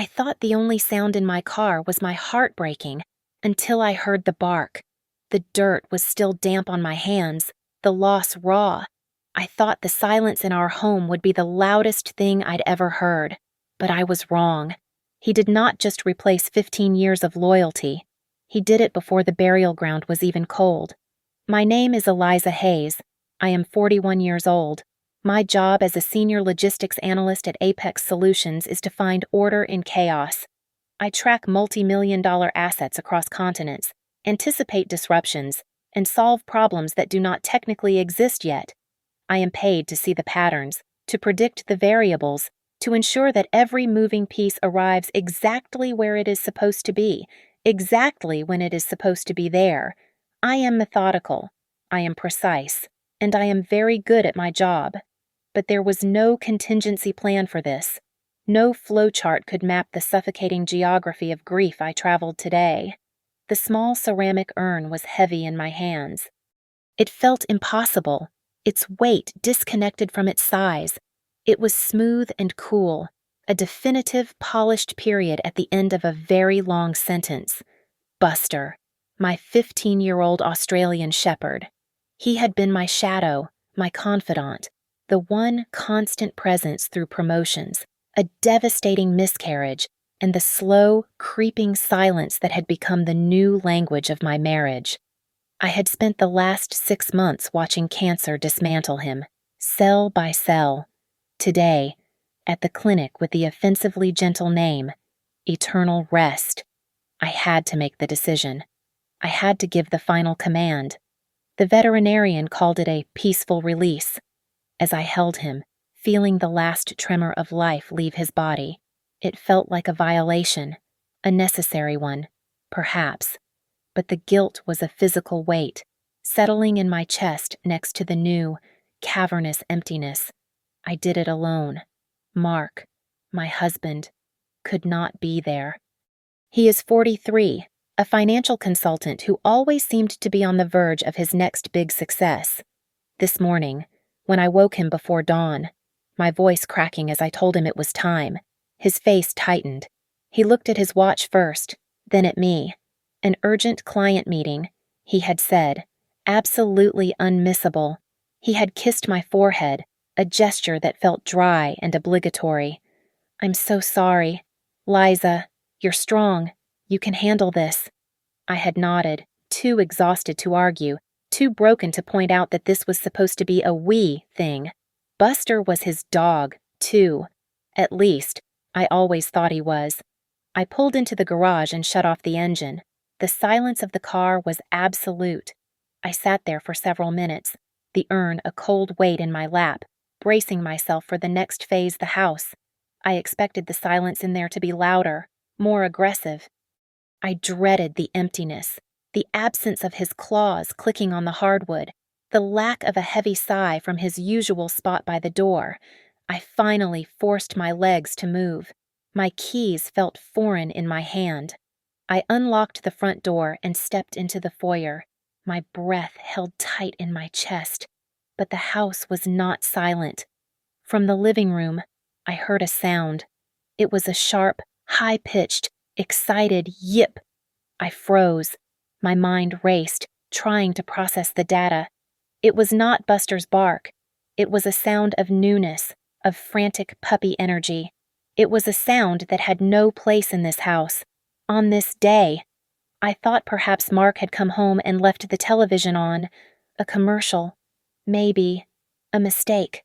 I thought the only sound in my car was my heart breaking until I heard the bark. The dirt was still damp on my hands, the loss raw. I thought the silence in our home would be the loudest thing I'd ever heard, but I was wrong. He did not just replace 15 years of loyalty. He did it before the burial ground was even cold. My name is Eliza Hayes. I am 41 years old. My job as a senior logistics analyst at Apex Solutions is to find order in chaos. I track multi-million-dollar assets across continents, anticipate disruptions, and solve problems that do not technically exist yet. I am paid to see the patterns, to predict the variables, to ensure that every moving piece arrives exactly where it is supposed to be, exactly when it is supposed to be there. I am methodical, I am precise, and I am very good at my job. But there was no contingency plan for this. No flowchart could map the suffocating geography of grief I traveled today. The small ceramic urn was heavy in my hands. It felt impossible, its weight disconnected from its size. It was smooth and cool, a definitive, polished period at the end of a very long sentence. Buster, my 15-year-old Australian shepherd. He had been my shadow, my confidant, the one constant presence through promotions, a devastating miscarriage, and the slow, creeping silence that had become the new language of my marriage. I had spent the last 6 months watching cancer dismantle him, cell by cell. Today, at the clinic with the offensively gentle name, Eternal Rest, I had to make the decision. I had to give the final command. The veterinarian called it a peaceful release. As I held him, feeling the last tremor of life leave his body, it felt like a violation, a necessary one, perhaps. But the guilt was a physical weight, settling in my chest next to the new, cavernous emptiness. I did it alone. Mark, my husband, could not be there. He is 43, a financial consultant who always seemed to be on the verge of his next big success. This morning, when I woke him before dawn, my voice cracking as I told him it was time, his face tightened. He looked at his watch first, then at me. An urgent client meeting, he had said, absolutely unmissable. He had kissed my forehead, a gesture that felt dry and obligatory. I'm so sorry. Liza, you're strong. You can handle this. I had nodded, too exhausted to argue, too broken to point out that this was supposed to be a we thing. Buster was his dog, too. At least, I always thought he was. I pulled into the garage and shut off the engine. The silence of the car was absolute. I sat there for several minutes, the urn a cold weight in my lap, bracing myself for the next phase the house. I expected the silence in there to be louder, more aggressive. I dreaded the emptiness, the absence of his claws clicking on the hardwood, the lack of a heavy sigh from his usual spot by the door. I finally forced my legs to move. My keys felt foreign in my hand. I unlocked the front door and stepped into the foyer. My breath held tight in my chest, but the house was not silent. From the living room, I heard a sound. It was a sharp, high-pitched, excited yip. I froze. My mind raced, trying to process the data. It was not Buster's bark. It was a sound of newness, of frantic puppy energy. It was a sound that had no place in this house. On this day, I thought perhaps Mark had come home and left the television on. A commercial. Maybe. A mistake.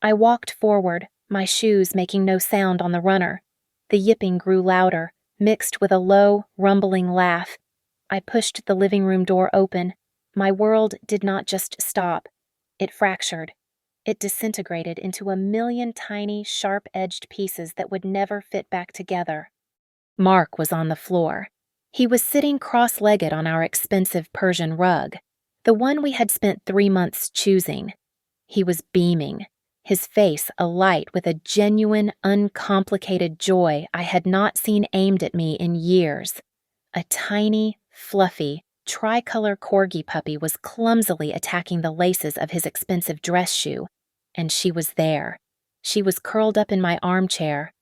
I walked forward, my shoes making no sound on the runner. The yipping grew louder, mixed with a low, rumbling laugh. I pushed the living room door open. My world did not just stop. It fractured. It disintegrated into a million tiny, sharp-edged pieces that would never fit back together. Mark was on the floor. He was sitting cross-legged on our expensive Persian rug, the one we had spent 3 months choosing. He was beaming, his face alight with a genuine, uncomplicated joy I had not seen aimed at me in years. A tiny, fluffy, tricolor corgi puppy was clumsily attacking the laces of his expensive dress shoe, and she was there. She was curled up in my armchair,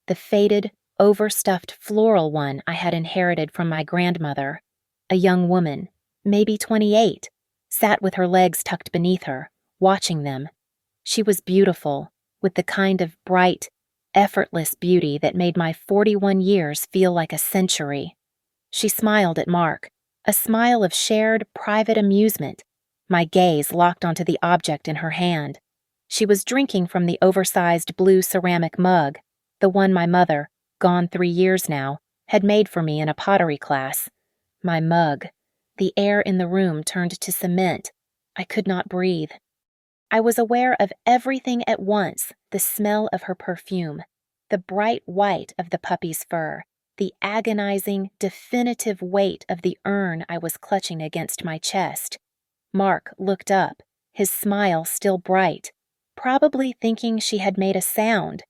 the faded, overstuffed floral one I had inherited from my grandmother. A young woman, maybe 28, sat with her legs tucked beneath her, watching them. She was beautiful, with the kind of bright, effortless beauty that made my 41 years feel like a century. She smiled at Mark, a smile of shared, private amusement. My gaze locked onto the object in her hand. She was drinking from the oversized blue ceramic mug, the one my mother, gone 3 years now, had made for me in a pottery class. My mug. The air in the room turned to cement. I could not breathe. I was aware of everything at once: the smell of her perfume, the bright white of the puppy's fur, the agonizing, definitive weight of the urn I was clutching against my chest. Mark looked up, his smile still bright, probably thinking she had made a sound.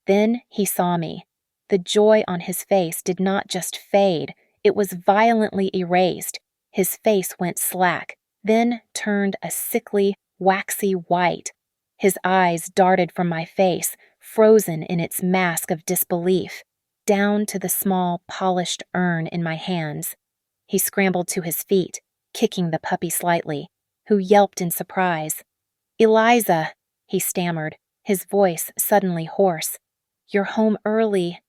Then he saw me. The joy on his face did not just fade, it was violently erased. His face went slack, then turned a sickly, waxy white. His eyes darted from my face, frozen in its mask of disbelief, down to the small, polished urn in my hands. He scrambled to his feet, kicking the puppy slightly, who yelped in surprise. "Eliza," he stammered, his voice suddenly hoarse. "You're home early."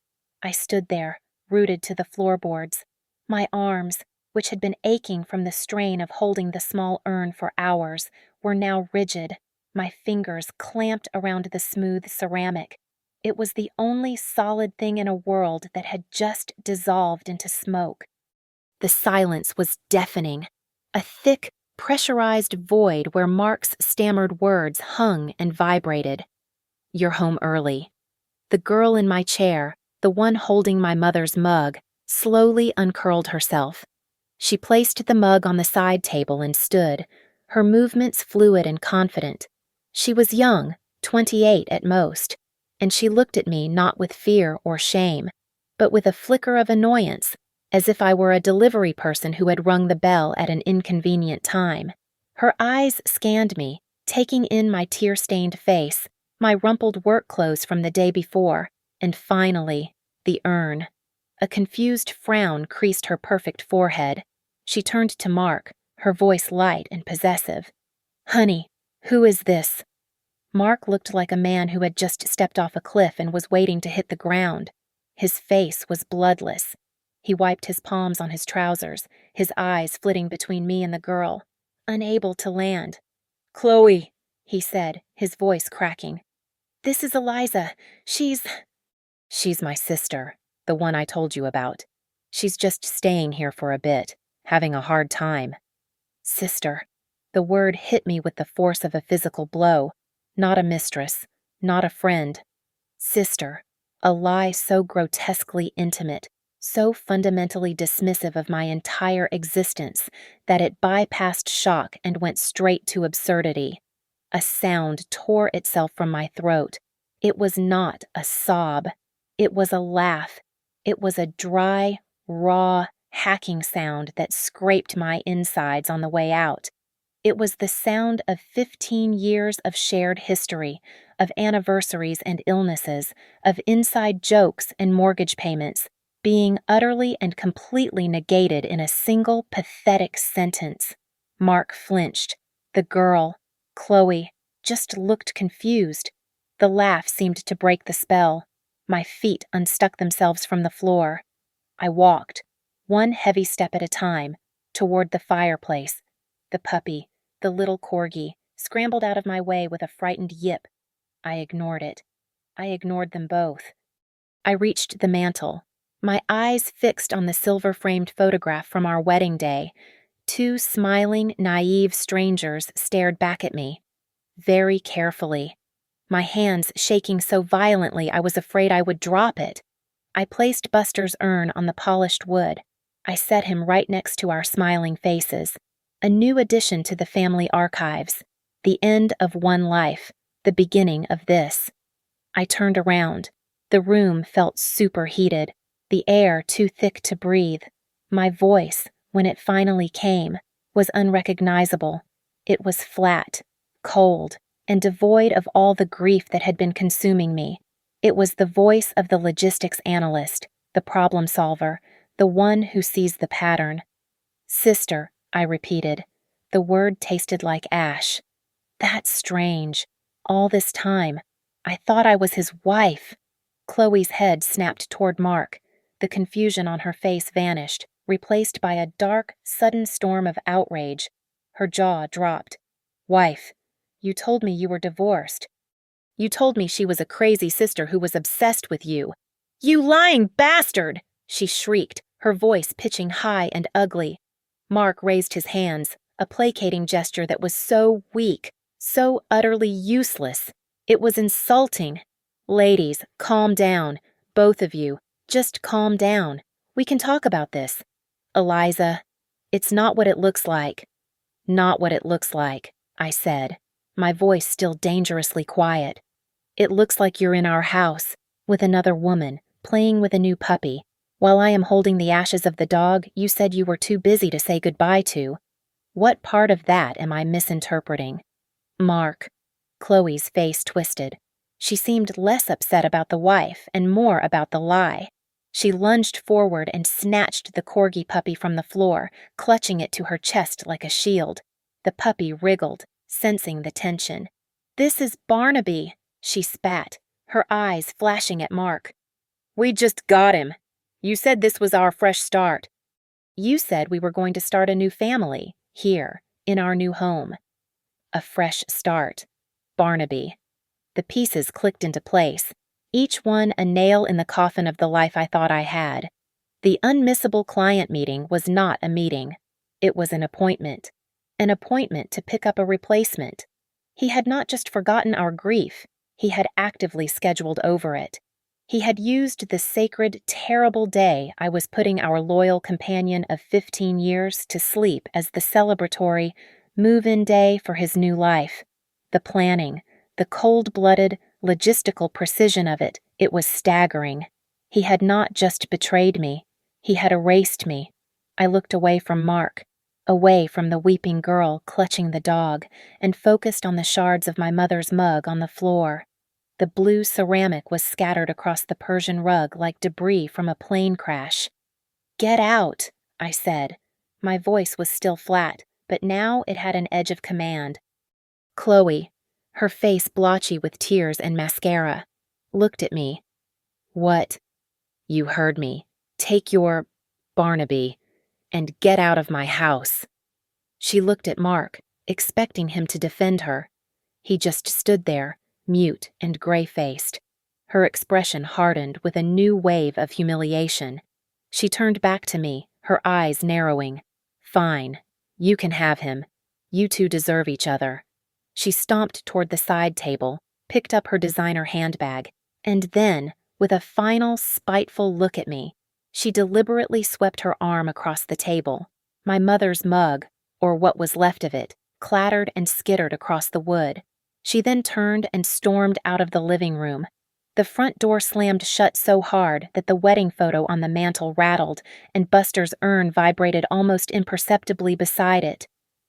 I stood there, rooted to the floorboards. My arms, which had been aching from the strain of holding the small urn for hours, were now rigid, my fingers clamped around the smooth ceramic. It was the only solid thing in a world that had just dissolved into smoke. The silence was deafening, a thick, pressurized void where Mark's stammered words hung and vibrated. "You're home early." The girl in my chair, the one holding my mother's mug, slowly uncurled herself. She placed the mug on the side table and stood, her movements fluid and confident. She was young, 28 at most, and she looked at me not with fear or shame, but with a flicker of annoyance, as if I were a delivery person who had rung the bell at an inconvenient time. Her eyes scanned me, taking in my tear-stained face, my rumpled work clothes from the day before, and finally, the urn. A confused frown creased her perfect forehead. She turned to Mark, her voice light and possessive. "Honey, who is this?" Mark looked like a man who had just stepped off a cliff and was waiting to hit the ground. His face was bloodless. He wiped his palms on his trousers, his eyes flitting between me and the girl, unable to land. "Chloe," he said, his voice cracking. "This is Eliza. She's my sister, the one I told you about. She's just staying here for a bit, having a hard time." Sister. The word hit me with the force of a physical blow. Not a mistress, not a friend. Sister. A lie so grotesquely intimate, so fundamentally dismissive of my entire existence that it bypassed shock and went straight to absurdity. A sound tore itself from my throat. It was not a sob. It was a laugh. It was a dry, raw, hacking sound that scraped my insides on the way out. It was the sound of 15 years of shared history, of anniversaries and illnesses, of inside jokes and mortgage payments, being utterly and completely negated in a single pathetic sentence. Mark flinched. The girl, Chloe, just looked confused. The laugh seemed to break the spell. My feet unstuck themselves from the floor. I walked, one heavy step at a time, toward the fireplace. The puppy, the little corgi, scrambled out of my way with a frightened yip. I ignored it. I ignored them both. I reached the mantel, my eyes fixed on the silver-framed photograph from our wedding day. 2 smiling, naive strangers stared back at me, very carefully. My hands shaking so violently I was afraid I would drop it. I placed Buster's urn on the polished wood. I set him right next to our smiling faces. A new addition to the family archives. The end of one life, the beginning of this. I turned around. The room felt superheated, the air too thick to breathe. My voice, when it finally came, was unrecognizable. It was flat, cold, and devoid of all the grief that had been consuming me. It was the voice of the logistics analyst, the problem solver, the one who sees the pattern. Sister, I repeated. The word tasted like ash. That's strange. All this time, I thought I was his wife. Chloe's head snapped toward Mark. The confusion on her face vanished, replaced by a dark, sudden storm of outrage. Her jaw dropped. Wife, you told me you were divorced. You told me she was a crazy sister who was obsessed with you. You lying bastard! She shrieked, her voice pitching high and ugly. Mark raised his hands, a placating gesture that was so weak, so utterly useless. It was insulting. Ladies, calm down. Both of you. Just calm down. We can talk about this. Eliza, it's not what it looks like. Not what it looks like, I said, my voice still dangerously quiet. It looks like you're in our house, with another woman, playing with a new puppy, while I am holding the ashes of the dog you said you were too busy to say goodbye to. What part of that am I misinterpreting? Mark. Chloe's face twisted. She seemed less upset about the wife and more about the lie. She lunged forward and snatched the corgi puppy from the floor, clutching it to her chest like a shield. The puppy wriggled, sensing the tension. This is Barnaby, she spat, her eyes flashing at Mark. We just got him. You said this was our fresh start. You said we were going to start a new family, here, in our new home. A fresh start. Barnaby. The pieces clicked into place, each one a nail in the coffin of the life I thought I had. The unmissable client meeting was not a meeting. It was an appointment to pick up a replacement. He had not just forgotten our grief, he had actively scheduled over it. He had used the sacred, terrible day I was putting our loyal companion of 15 years to sleep as the celebratory, move-in day for his new life. The planning, the cold-blooded, logistical precision of it was staggering. He had not just betrayed me, he had erased me. I looked away from Mark, away from the weeping girl clutching the dog, and focused on the shards of my mother's mug on the floor. The blue ceramic was scattered across the Persian rug like debris from a plane crash. Get out, I said. My voice was still flat, but now it had an edge of command. Chloe, her face blotchy with tears and mascara, looked at me. What? You heard me. Take your Barnaby and get out of my house. She looked at Mark, expecting him to defend her. He just stood there, mute and gray-faced. Her expression hardened with a new wave of humiliation. She turned back to me, her eyes narrowing. Fine, you can have him. You two deserve each other. She stomped toward the side table, picked up her designer handbag, and then, with a final spiteful look at me, she deliberately swept her arm across the table. My mother's mug, or what was left of it, clattered and skittered across the wood. She then turned and stormed out of the living room. The front door slammed shut so hard that the wedding photo on the mantel rattled, and Buster's urn vibrated almost imperceptibly beside it.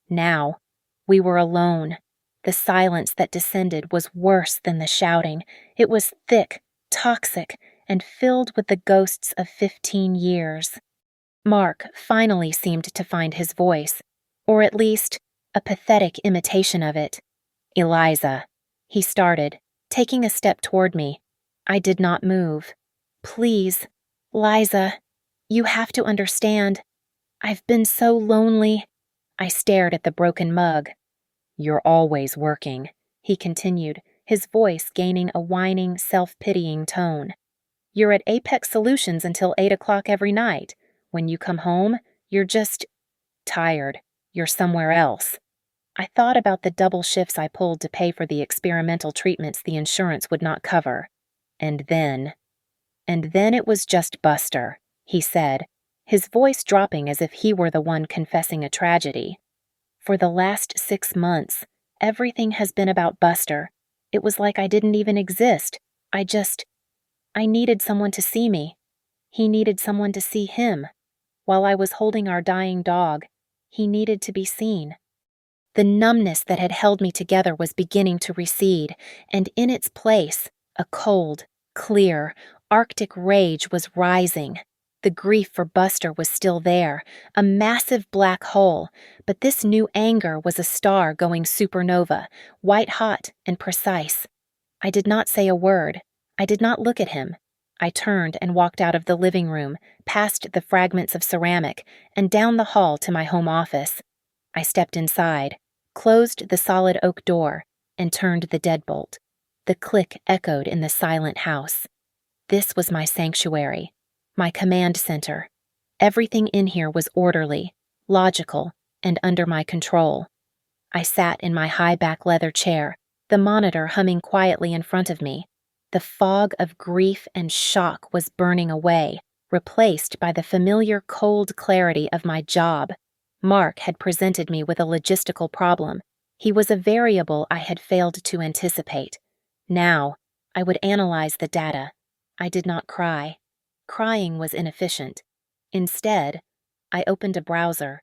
Now, we were alone. The silence that descended was worse than the shouting. It was thick, toxic, and filled with the ghosts of 15 years. Mark finally seemed to find his voice, or at least, a pathetic imitation of it. Eliza, he started, taking a step toward me. I did not move. Please, Liza, you have to understand. I've been so lonely. I stared at the broken mug. You're always working, he continued, his voice gaining a whining, self-pitying tone. You're at Apex Solutions until 8 o'clock every night. When you come home, you're just tired. You're somewhere else. I thought about the double shifts I pulled to pay for the experimental treatments the insurance would not cover. And then it was just Buster, he said, his voice dropping as if he were the one confessing a tragedy. For the last 6 months, everything has been about Buster. It was like I didn't even exist. I needed someone to see me. He needed someone to see him. While I was holding our dying dog, he needed to be seen. The numbness that had held me together was beginning to recede, and in its place, a cold, Clear, Arctic rage was rising. The grief for Buster was still there, a massive black hole, but this new anger was a star going supernova, white-hot and precise. I did not say a word. I did not look at him. I turned and walked out of the living room, past the fragments of ceramic, and down the hall to my home office. I stepped inside, closed the solid oak door, and turned the deadbolt. The click echoed in the silent house. This was my sanctuary, my command center. Everything in here was orderly, logical, and under my control. I sat in my high-back leather chair, the monitor humming quietly in front of me. The fog of grief and shock was burning away, replaced by the familiar cold clarity of my job. Mark had presented me with a logistical problem. He was a variable I had failed to anticipate. Now, I would analyze the data. I did not cry. Crying was inefficient. Instead, I opened a browser.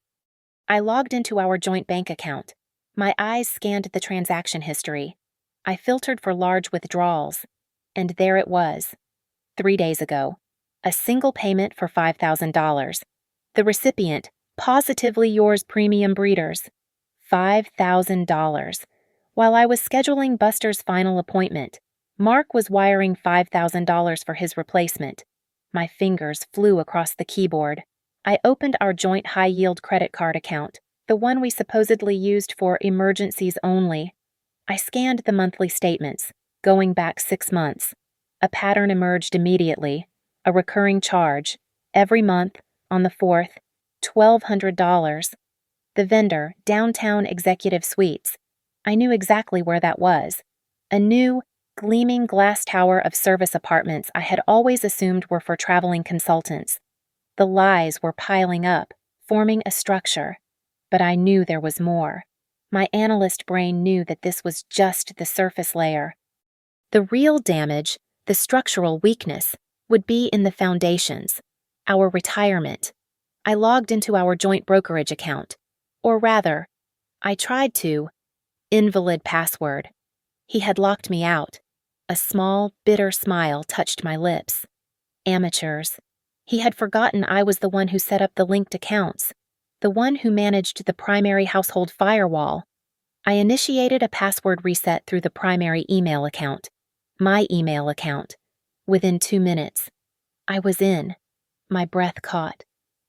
I logged into our joint bank account. My eyes scanned the transaction history. I filtered for large withdrawals. And there it was. 3 days ago. A single payment for $5,000. The recipient, Positively Yours Premium Breeders. $5,000. While I was scheduling Buster's final appointment, Mark was wiring $5,000 for his replacement. My fingers flew across the keyboard. I opened our joint high-yield credit card account, the one we supposedly used for emergencies only. I scanned the monthly statements, going back 6 months. A pattern emerged immediately, a recurring charge, every month, on the 4th, $1,200. The vendor, Downtown Executive Suites. I knew exactly where that was. A new, gleaming glass tower of service apartments I had always assumed were for traveling consultants. The lies were piling up, forming a structure. But I knew there was more. My analyst brain knew that this was just the surface layer. The real damage, the structural weakness, would be in the foundations, our retirement. I logged into our joint brokerage account. Or rather, I tried to. Invalid password. He had locked me out. A small, bitter smile touched my lips. Amateurs. He had forgotten I was the one who set up the linked accounts, the one who managed the primary household firewall. I initiated a password reset through the primary email account, my email account. Within 2 minutes, I was in. My breath caught.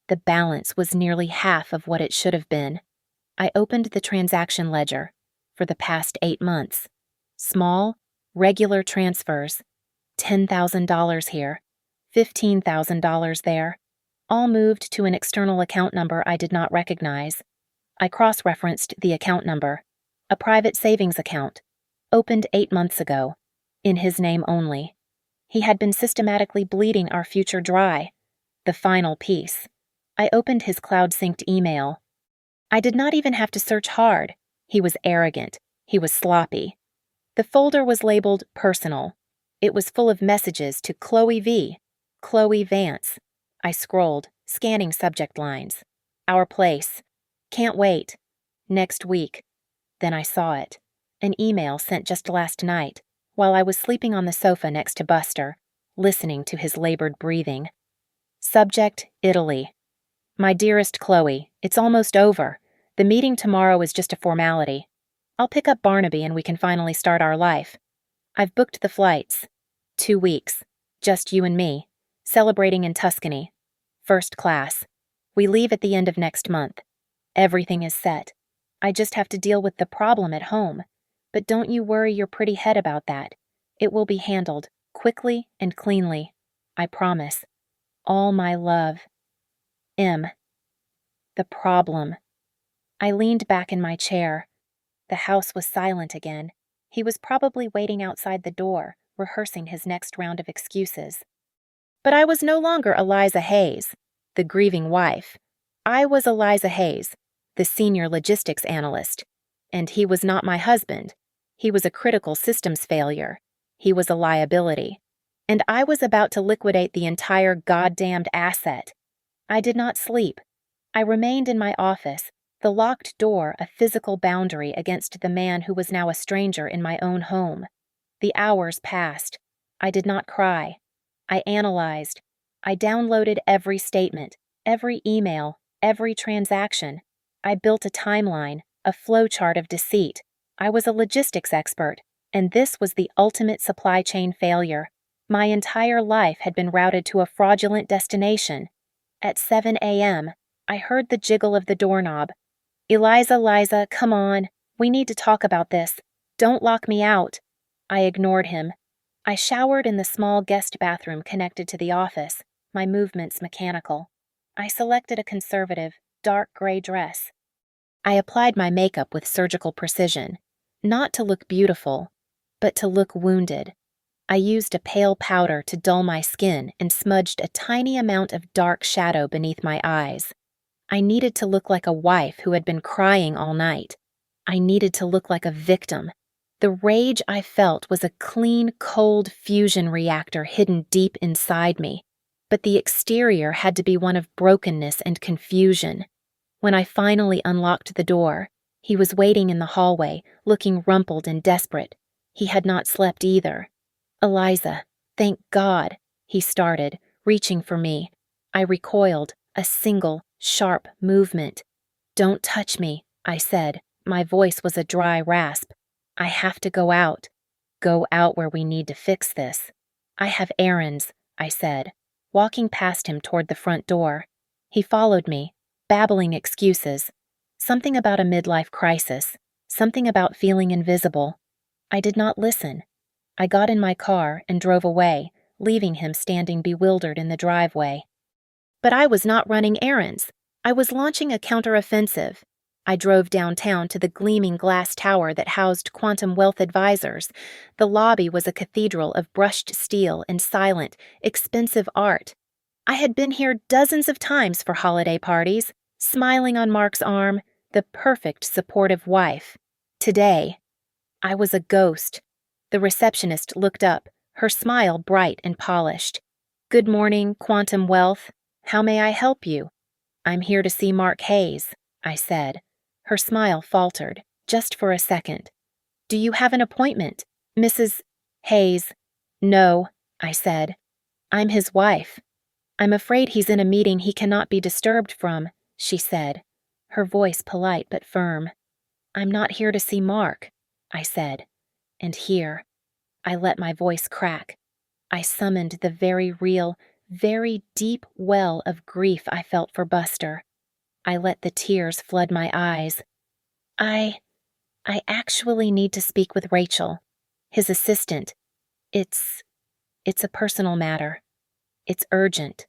The balance was nearly half of what it should have been. I opened the transaction ledger. For the past 8 months. Small, regular transfers. $10,000 here, $15,000 there. All moved to an external account number I did not recognize. I cross-referenced the account number. A private savings account. Opened 8 months ago. In his name only. He had been systematically bleeding our future dry. The final piece. I opened his cloud-synced email. I did not even have to search hard. He was arrogant. He was sloppy. The folder was labeled Personal. It was full of messages to Chloe V. Chloe Vance. I scrolled, scanning subject lines. Our place. Can't wait. Next week. Then I saw it. An email sent just last night, while I was sleeping on the sofa next to Buster, listening to his labored breathing. Subject, Italy. My dearest Chloe, it's almost over. The meeting tomorrow is just a formality. I'll pick up Barnaby and we can finally start our life. I've booked the flights. 2 weeks. Just you and me. Celebrating in Tuscany. First class. We leave at the end of next month. Everything is set. I just have to deal with the problem at home. But don't you worry your pretty head about that. It will be handled, quickly and cleanly. I promise. All my love. M. The problem. I leaned back in my chair. The house was silent again. He was probably waiting outside the door, rehearsing his next round of excuses. But I was no longer Eliza Hayes, the grieving wife. I was Eliza Hayes, the senior logistics analyst. And he was not my husband. He was a critical systems failure. He was a liability. And I was about to liquidate the entire goddamned asset. I did not sleep. I remained in my office, the locked door a physical boundary against the man who was now a stranger in my own home. The hours passed. I did not cry. I analyzed. I downloaded every statement, every email, every transaction. I built a timeline, a flowchart of deceit. I was a logistics expert, and this was the ultimate supply chain failure. My entire life had been routed to a fraudulent destination. At 7 a.m., I heard the jiggle of the doorknob. Liza, come on. We need to talk about this. Don't lock me out. I ignored him. I showered in the small guest bathroom connected to the office, my movements mechanical. I selected a conservative, dark gray dress. I applied my makeup with surgical precision, not to look beautiful, but to look wounded. I used a pale powder to dull my skin and smudged a tiny amount of dark shadow beneath my eyes. I needed to look like a wife who had been crying all night. I needed to look like a victim. The rage I felt was a clean, cold fusion reactor hidden deep inside me, but the exterior had to be one of brokenness and confusion. When I finally unlocked the door, he was waiting in the hallway, looking rumpled and desperate. He had not slept either. Eliza, thank God, he started, reaching for me. I recoiled, a single, sharp movement. Don't touch me, I said. My voice was a dry rasp. I have to go out. Go out where we need to fix this. I have errands, I said, walking past him toward the front door. He followed me, babbling excuses. Something about a midlife crisis, something about feeling invisible. I did not listen. I got in my car and drove away, leaving him standing bewildered in the driveway. But I was not running errands. I was launching a counteroffensive. I drove downtown to the gleaming glass tower that housed Quantum Wealth Advisors. The lobby was a cathedral of brushed steel and silent, expensive art. I had been here dozens of times for holiday parties, smiling on Mark's arm, the perfect supportive wife. Today, I was a ghost. The receptionist looked up, her smile bright and polished. Good morning, Quantum Wealth. How may I help you? I'm here to see Mark Hayes, I said. Her smile faltered, just for a second. Do you have an appointment, Mrs. Hayes? No, I said. I'm his wife. I'm afraid he's in a meeting he cannot be disturbed from, she said, her voice polite but firm. I'm not here to see Mark, I said. And here, I let my voice crack. I summoned the very real, very deep well of grief I felt for Buster. I let the tears flood my eyes. I actually need to speak with Rachel, his assistant. It's a personal matter. It's urgent.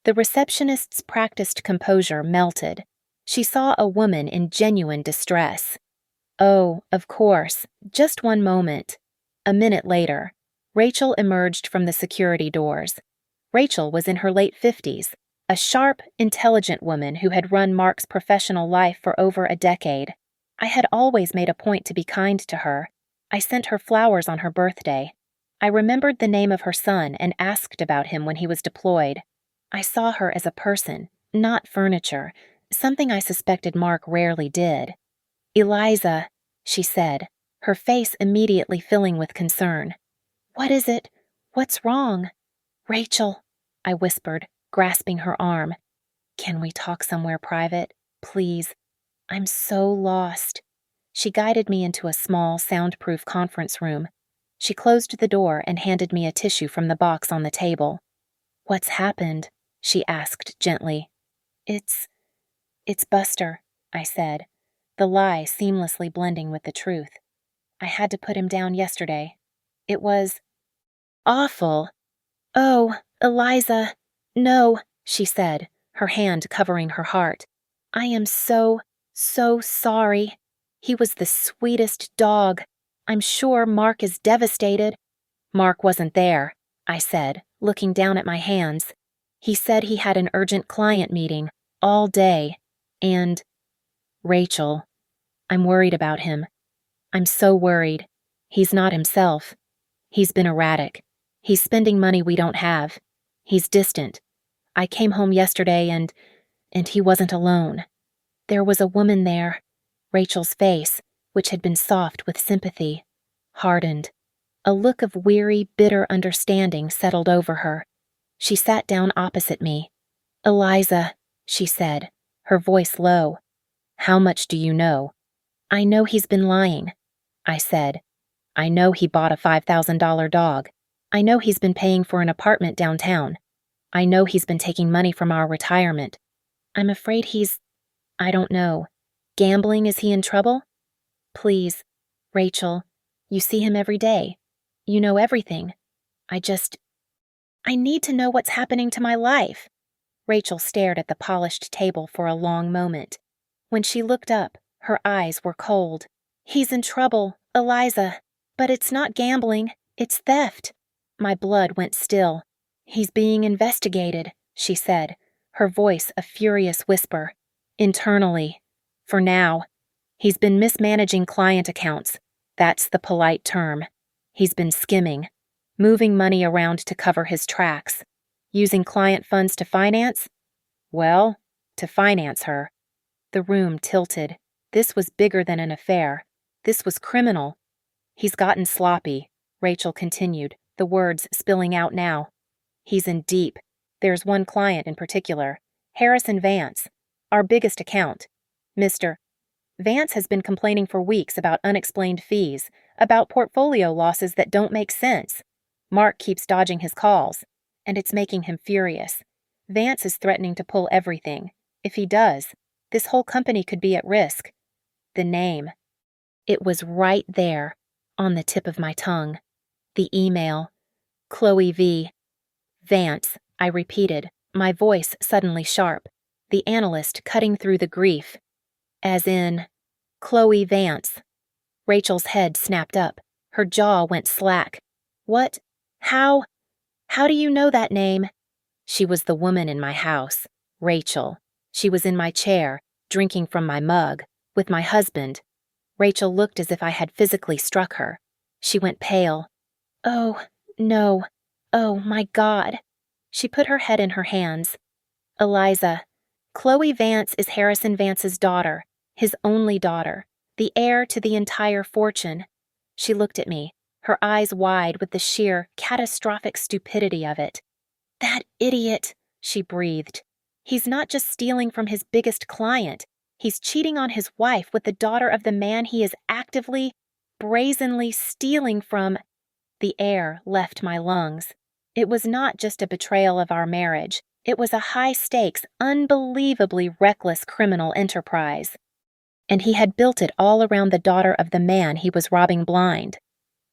The receptionist's practiced composure melted. She saw a woman in genuine distress. Oh, of course, just one moment. A minute later, Rachel emerged from the security doors. Rachel was in her late 50s, a sharp, intelligent woman who had run Mark's professional life for over a decade. I had always made a point to be kind to her. I sent her flowers on her birthday. I remembered the name of her son and asked about him when he was deployed. I saw her as a person, not furniture, something I suspected Mark rarely did. Eliza, she said, her face immediately filling with concern. What is it? What's wrong? Rachel, I whispered, grasping her arm. Can we talk somewhere private, please? I'm so lost. She guided me into a small, soundproof conference room. She closed the door and handed me a tissue from the box on the table. What's happened? She asked gently. It's Buster, I said, the lie seamlessly blending with the truth. I had to put him down yesterday. It was awful. Oh, Eliza, no, she said, her hand covering her heart. I am so sorry. He was the sweetest dog. I'm sure Mark is devastated. Mark wasn't there, I said, looking down at my hands. He said he had an urgent client meeting all day. And, Rachel, I'm worried about him. I'm so worried. He's not himself. He's been erratic. He's spending money we don't have. He's distant. I came home yesterday and he wasn't alone. There was a woman there. Rachel's face, which had been soft with sympathy, hardened. A look of weary, bitter understanding settled over her. She sat down opposite me. "Eliza," she said, her voice low. "How much do you know?" "I know he's been lying," I said. "I know he bought a $5,000 dog. I know he's been paying for an apartment downtown. I know he's been taking money from our retirement. I'm afraid I don't know. Gambling, is he in trouble?" "Please, Rachel, you see him every day. You know everything. I need to know what's happening to my life." Rachel stared at the polished table for a long moment. When she looked up, her eyes were cold. "He's in trouble, Eliza. But it's not gambling, it's theft." My blood went still. "He's being investigated," she said, her voice a furious whisper. "Internally. For now. He's been mismanaging client accounts. That's the polite term. He's been skimming, moving money around to cover his tracks. Using client funds to finance? Well, to finance her." The room tilted. This was bigger than an affair. This was criminal. "He's gotten sloppy," Rachel continued, the words spilling out now. "He's in deep. There's one client in particular, Harrison Vance, our biggest account. Mr. Vance has been complaining for weeks about unexplained fees, about portfolio losses that don't make sense. Mark keeps dodging his calls, and it's making him furious. Vance is threatening to pull everything. If he does, this whole company could be at risk." The name. It was right there, on the tip of my tongue. The email. Chloe V. Vance, I repeated, my voice suddenly sharp, the analyst cutting through the grief. "As in, Chloe Vance." Rachel's head snapped up. Her jaw went slack. "What? How do you know that name?" She was the woman in my house, Rachel. She was in my chair, drinking from my mug, with my husband. Rachel looked as if I had physically struck her. She went pale. "Oh, no. Oh, my God." She put her head in her hands. "Eliza, Chloe Vance is Harrison Vance's daughter, his only daughter, the heir to the entire fortune." She looked at me, her eyes wide with the sheer, catastrophic stupidity of it. "That idiot," she breathed. "He's not just stealing from his biggest client. He's cheating on his wife with the daughter of the man he is actively, brazenly stealing from." The air left my lungs. It was not just a betrayal of our marriage. It was a high-stakes, unbelievably reckless criminal enterprise. And he had built it all around the daughter of the man he was robbing blind.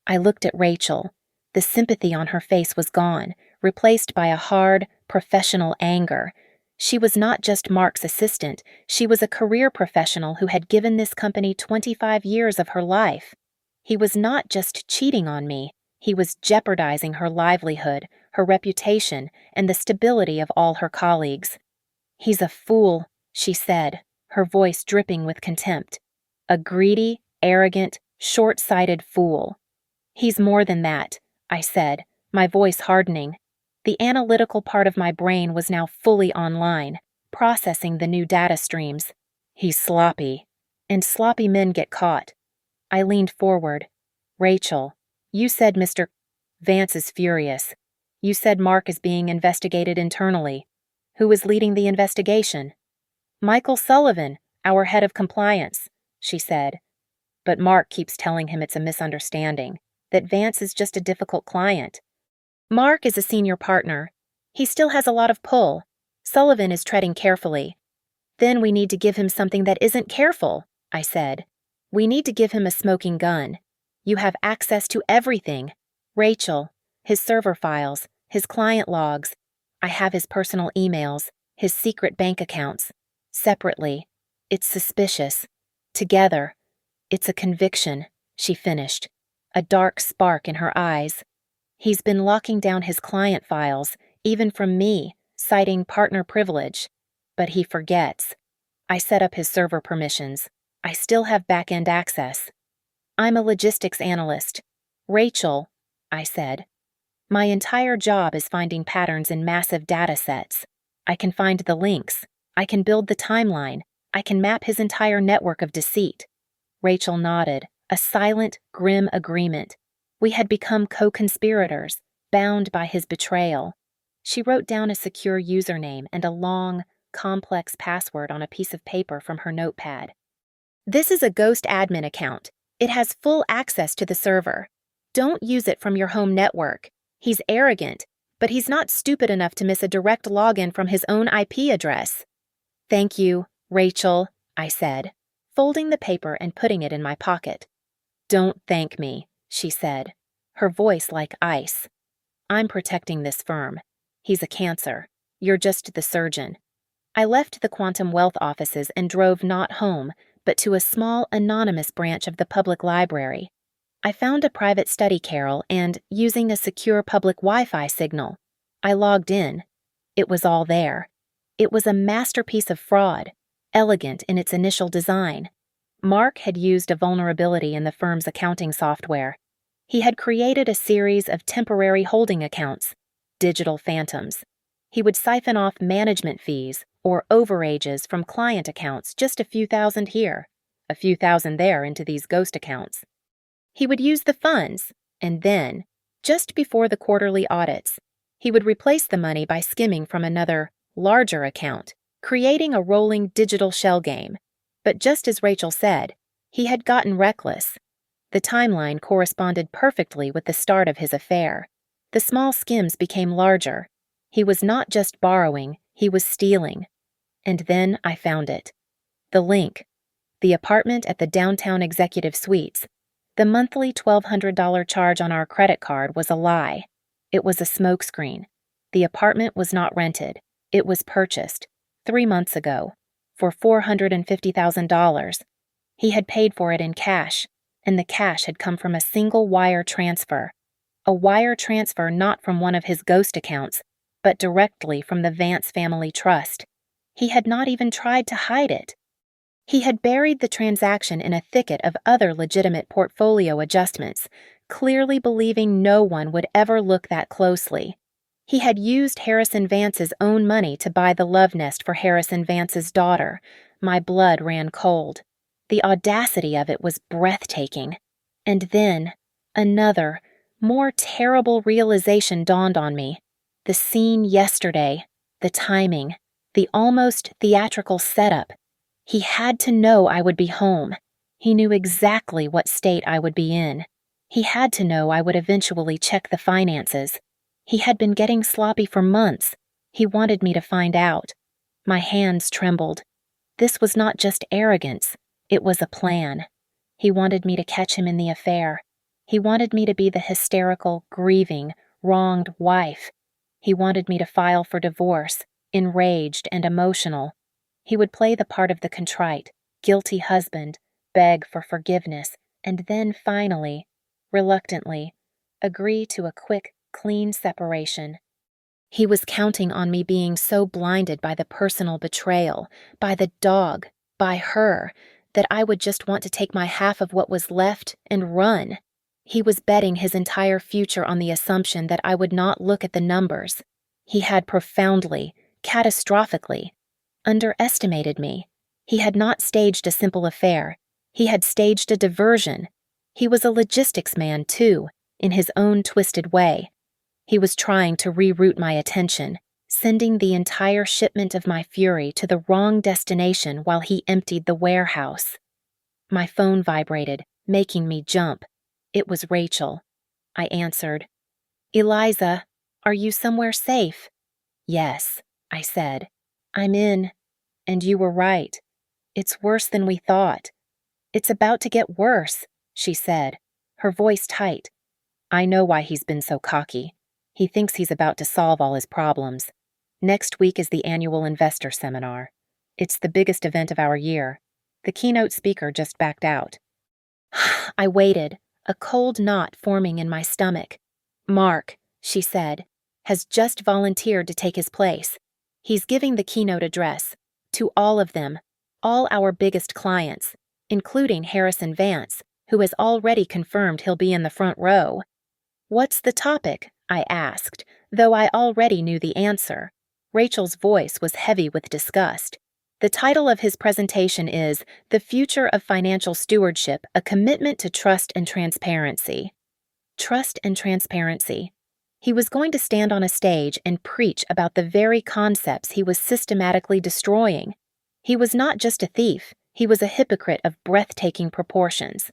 I looked at Rachel. The sympathy on her face was gone, replaced by a hard, professional anger. She was not just Mark's assistant, she was a career professional who had given this company 25 years of her life. He was not just cheating on me, he was jeopardizing her livelihood, her reputation, and the stability of all her colleagues. "He's a fool," she said, her voice dripping with contempt. "A greedy, arrogant, short-sighted fool." "He's more than that," I said, my voice hardening. The analytical part of my brain was now fully online, processing the new data streams. "He's sloppy. And sloppy men get caught." I leaned forward. "Rachel, you said Mr. Vance is furious. You said Mark is being investigated internally. Who is leading the investigation?" "Michael Sullivan, our head of compliance," she said. "But Mark keeps telling him it's a misunderstanding, that Vance is just a difficult client." "Mark is a senior partner. He still has a lot of pull. Sullivan is treading carefully." "Then we need to give him something that isn't careful," I said. "We need to give him a smoking gun. You have access to everything. Rachel, his server files, his client logs. I have his personal emails, his secret bank accounts. Separately, it's suspicious. Together, it's a conviction," she finished, a dark spark in her eyes. "He's been locking down his client files, even from me, citing partner privilege. But he forgets. I set up his server permissions. I still have back-end access. I'm a logistics analyst. Rachel," I said. "My entire job is finding patterns in massive data sets. I can find the links. I can build the timeline. I can map his entire network of deceit." Rachel nodded, a silent, grim agreement. We had become co-conspirators, bound by his betrayal. She wrote down a secure username and a long, complex password on a piece of paper from her notepad. "This is a ghost admin account. It has full access to the server. Don't use it from your home network. He's arrogant, but he's not stupid enough to miss a direct login from his own IP address." "Thank you, Rachel," I said, folding the paper and putting it in my pocket. "Don't thank me," she said, her voice like ice. "I'm protecting this firm. He's a cancer. You're just the surgeon." I left the Quantum Wealth offices and drove not home, but to a small, anonymous branch of the public library. I found a private study carrel and, using a secure public Wi-Fi signal, I logged in. It was all there. It was a masterpiece of fraud, elegant in its initial design. Mark had used a vulnerability in the firm's accounting software. He had created a series of temporary holding accounts, digital phantoms. He would siphon off management fees or overages from client accounts, just a few thousand here, a few thousand there into these ghost accounts. He would use the funds, and then, just before the quarterly audits, he would replace the money by skimming from another, larger account, creating a rolling digital shell game. But just as Rachel said, he had gotten reckless. The timeline corresponded perfectly with the start of his affair. The small skims became larger. He was not just borrowing, he was stealing. And then I found it. The link. The apartment at the downtown executive suites. The monthly $1,200 charge on our credit card was a lie. It was a smokescreen. The apartment was not rented. It was purchased, 3 months ago, for $450,000. He had paid for it in cash, and the cash had come from a single wire transfer. A wire transfer not from one of his ghost accounts, but directly from the Vance family trust. He had not even tried to hide it. He had buried the transaction in a thicket of other legitimate portfolio adjustments, clearly believing no one would ever look that closely. He had used Harrison Vance's own money to buy the love nest for Harrison Vance's daughter. My blood ran cold. The audacity of it was breathtaking. And then, another, more terrible realization dawned on me. The scene yesterday, the timing, the almost theatrical setup. He had to know I would be home. He knew exactly what state I would be in. He had to know I would eventually check the finances. He had been getting sloppy for months. He wanted me to find out. My hands trembled. This was not just arrogance. It was a plan. He wanted me to catch him in the affair. He wanted me to be the hysterical, grieving, wronged wife. He wanted me to file for divorce, enraged and emotional. He would play the part of the contrite, guilty husband, beg for forgiveness, and then finally, reluctantly, agree to a quick, clean separation. He was counting on me being so blinded by the personal betrayal, by the dog, by her, that I would just want to take my half of what was left and run. He was betting his entire future on the assumption that I would not look at the numbers. He had profoundly, catastrophically, underestimated me. He had not staged a simple affair. He had staged a diversion. He was a logistics man, too, in his own twisted way. He was trying to reroute my attention, sending the entire shipment of my fury to the wrong destination while he emptied the warehouse. My phone vibrated, making me jump. It was Rachel. I answered. "Eliza, are you somewhere safe?" "Yes," I said. "I'm in. And you were right. It's worse than we thought." "It's about to get worse," she said, her voice tight. "I know why he's been so cocky. He thinks he's about to solve all his problems. Next week is the annual investor seminar. It's the biggest event of our year. The keynote speaker just backed out." I waited, a cold knot forming in my stomach. "Mark," she said, "has just volunteered to take his place. He's giving the keynote address. To all of them, all our biggest clients, including Harrison Vance, who has already confirmed he'll be in the front row." "What's the topic?" I asked, though I already knew the answer. Rachel's voice was heavy with disgust. "The title of his presentation is The Future of Financial Stewardship, a Commitment to Trust and Transparency." trust and transparency. He was going to stand on a stage and preach about the very concepts he was systematically destroying. He was not just a thief, he was a hypocrite of breathtaking proportions.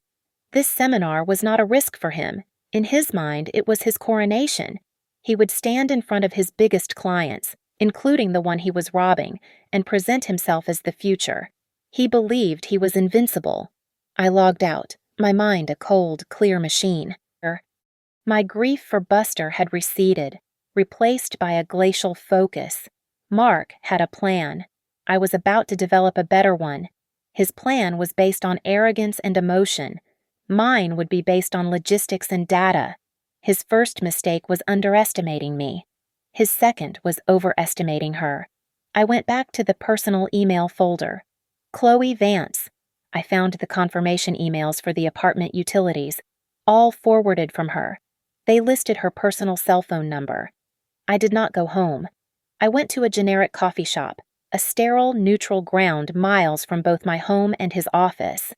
This seminar was not a risk for him. In his mind, it was his coronation. He would stand in front of his biggest clients, including the one he was robbing, and present himself as the future. He believed he was invincible. I logged out, my mind a cold, clear machine. My grief for Buster had receded, replaced by a glacial focus. Mark had a plan. I was about to develop a better one. His plan was based on arrogance and emotion. Mine would be based on logistics and data. His first mistake was underestimating me. His second was overestimating her. I went back to the personal email folder. Chloe Vance. I found the confirmation emails for the apartment utilities, all forwarded from her. They listed her personal cell phone number. I did not go home. I went to a generic coffee shop, a sterile, neutral ground miles from both my home and his office.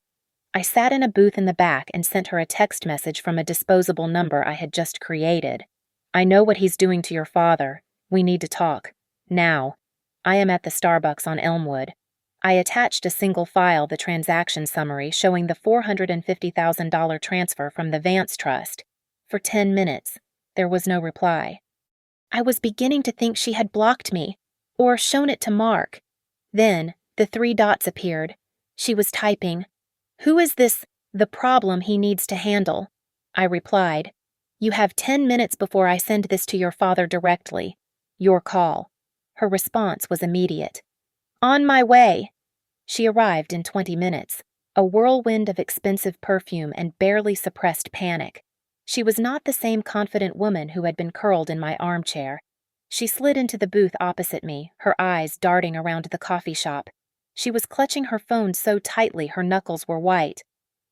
I sat in a booth in the back and sent her a text message from a disposable number I had just created. I know what he's doing to your father. We need to talk. Now. I am at the Starbucks on Elmwood. I attached a single file, the transaction summary showing the $450,000 transfer from the Vance Trust. For 10 minutes, there was no reply. I was beginning to think she had blocked me, or shown it to Mark. Then, the 3 dots appeared. She was typing, "Who is this, the problem he needs to handle?" I replied, "You have 10 minutes before I send this to your father directly. Your call." Her response was immediate. "On my way." She arrived in 20 minutes, a whirlwind of expensive perfume and barely suppressed panic. She was not the same confident woman who had been curled in my armchair. She slid into the booth opposite me, her eyes darting around the coffee shop. She was clutching her phone so tightly her knuckles were white.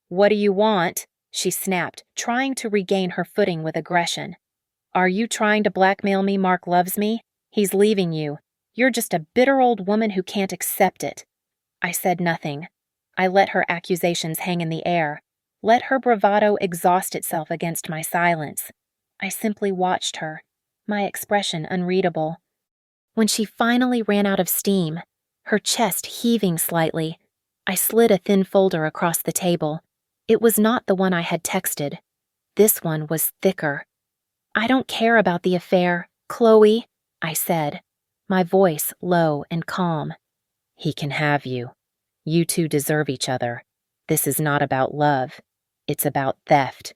"What do you want?" she snapped, trying to regain her footing with aggression. "Are you trying to blackmail me? Mark loves me. He's leaving you. You're just a bitter old woman who can't accept it." I said nothing. I let her accusations hang in the air. Let her bravado exhaust itself against my silence. I simply watched her, my expression unreadable. When she finally ran out of steam, her chest heaving slightly, I slid a thin folder across the table. It was not the one I had texted. This one was thicker. "I don't care about the affair, Chloe," I said, my voice low and calm. "He can have you. You two deserve each other. This is not about love. It's about theft."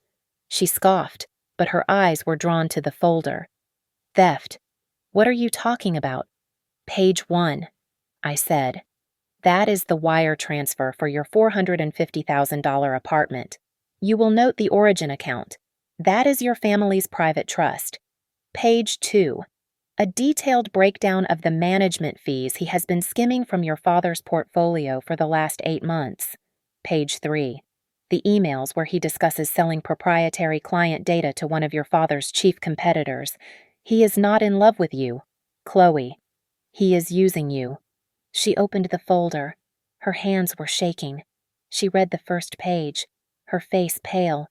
She scoffed, but her eyes were drawn to the folder. "Theft? What are you talking about?" "Page 1, I said. "That is the wire transfer for your $450,000 apartment. You will note the origin account. That is your family's private trust. Page 2. A detailed breakdown of the management fees he has been skimming from your father's portfolio for the last 8 months. Page 3. The emails where he discusses selling proprietary client data to one of your father's chief competitors. He is not in love with you, Chloe. He is using you." She opened the folder. Her hands were shaking. She read the first page, her face pale.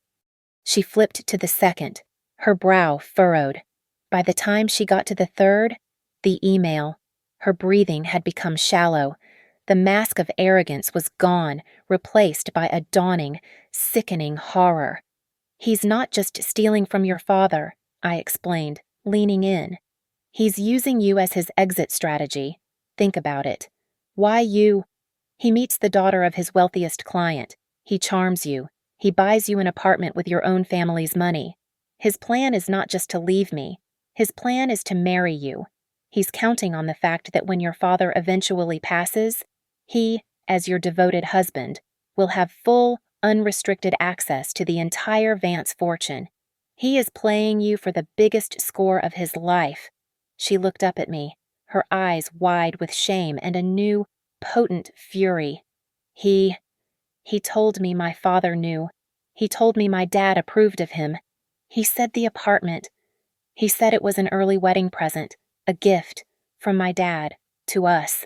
She flipped to the second, her brow furrowed. By the time she got to the third, the email, her breathing had become shallow. The mask of arrogance was gone, replaced by a dawning, sickening horror. "He's not just stealing from your father," I explained, leaning in. "He's using you as his exit strategy. Think about it. Why you? He meets the daughter of his wealthiest client. He charms you. He buys you an apartment with your own family's money. His plan is not just to leave me. His plan is to marry you. He's counting on the fact that when your father eventually passes, he, as your devoted husband, will have full, unrestricted access to the entire Vance fortune. He is playing you for the biggest score of his life." She looked up at me, her eyes wide with shame and a new, potent fury. He told me my father knew. He told me my dad approved of him. He said the apartment. He said it was an early wedding present, a gift, from my dad, to us.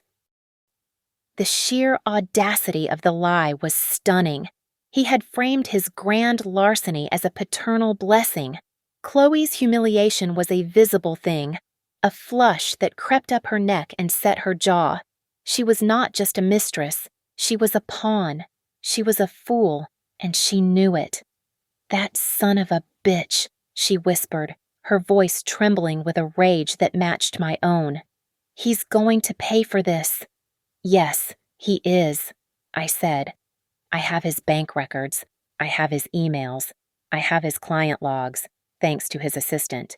The sheer audacity of the lie was stunning. He had framed his grand larceny as a paternal blessing. Chloe's humiliation was a visible thing, a flush that crept up her neck and set her jaw. She was not just a mistress, she was a pawn. She was a fool, and she knew it. "That son of a bitch," she whispered, her voice trembling with a rage that matched my own. "He's going to pay for this." "Yes, he is," I said. "I have his bank records. I have his emails. I have his client logs, thanks to his assistant.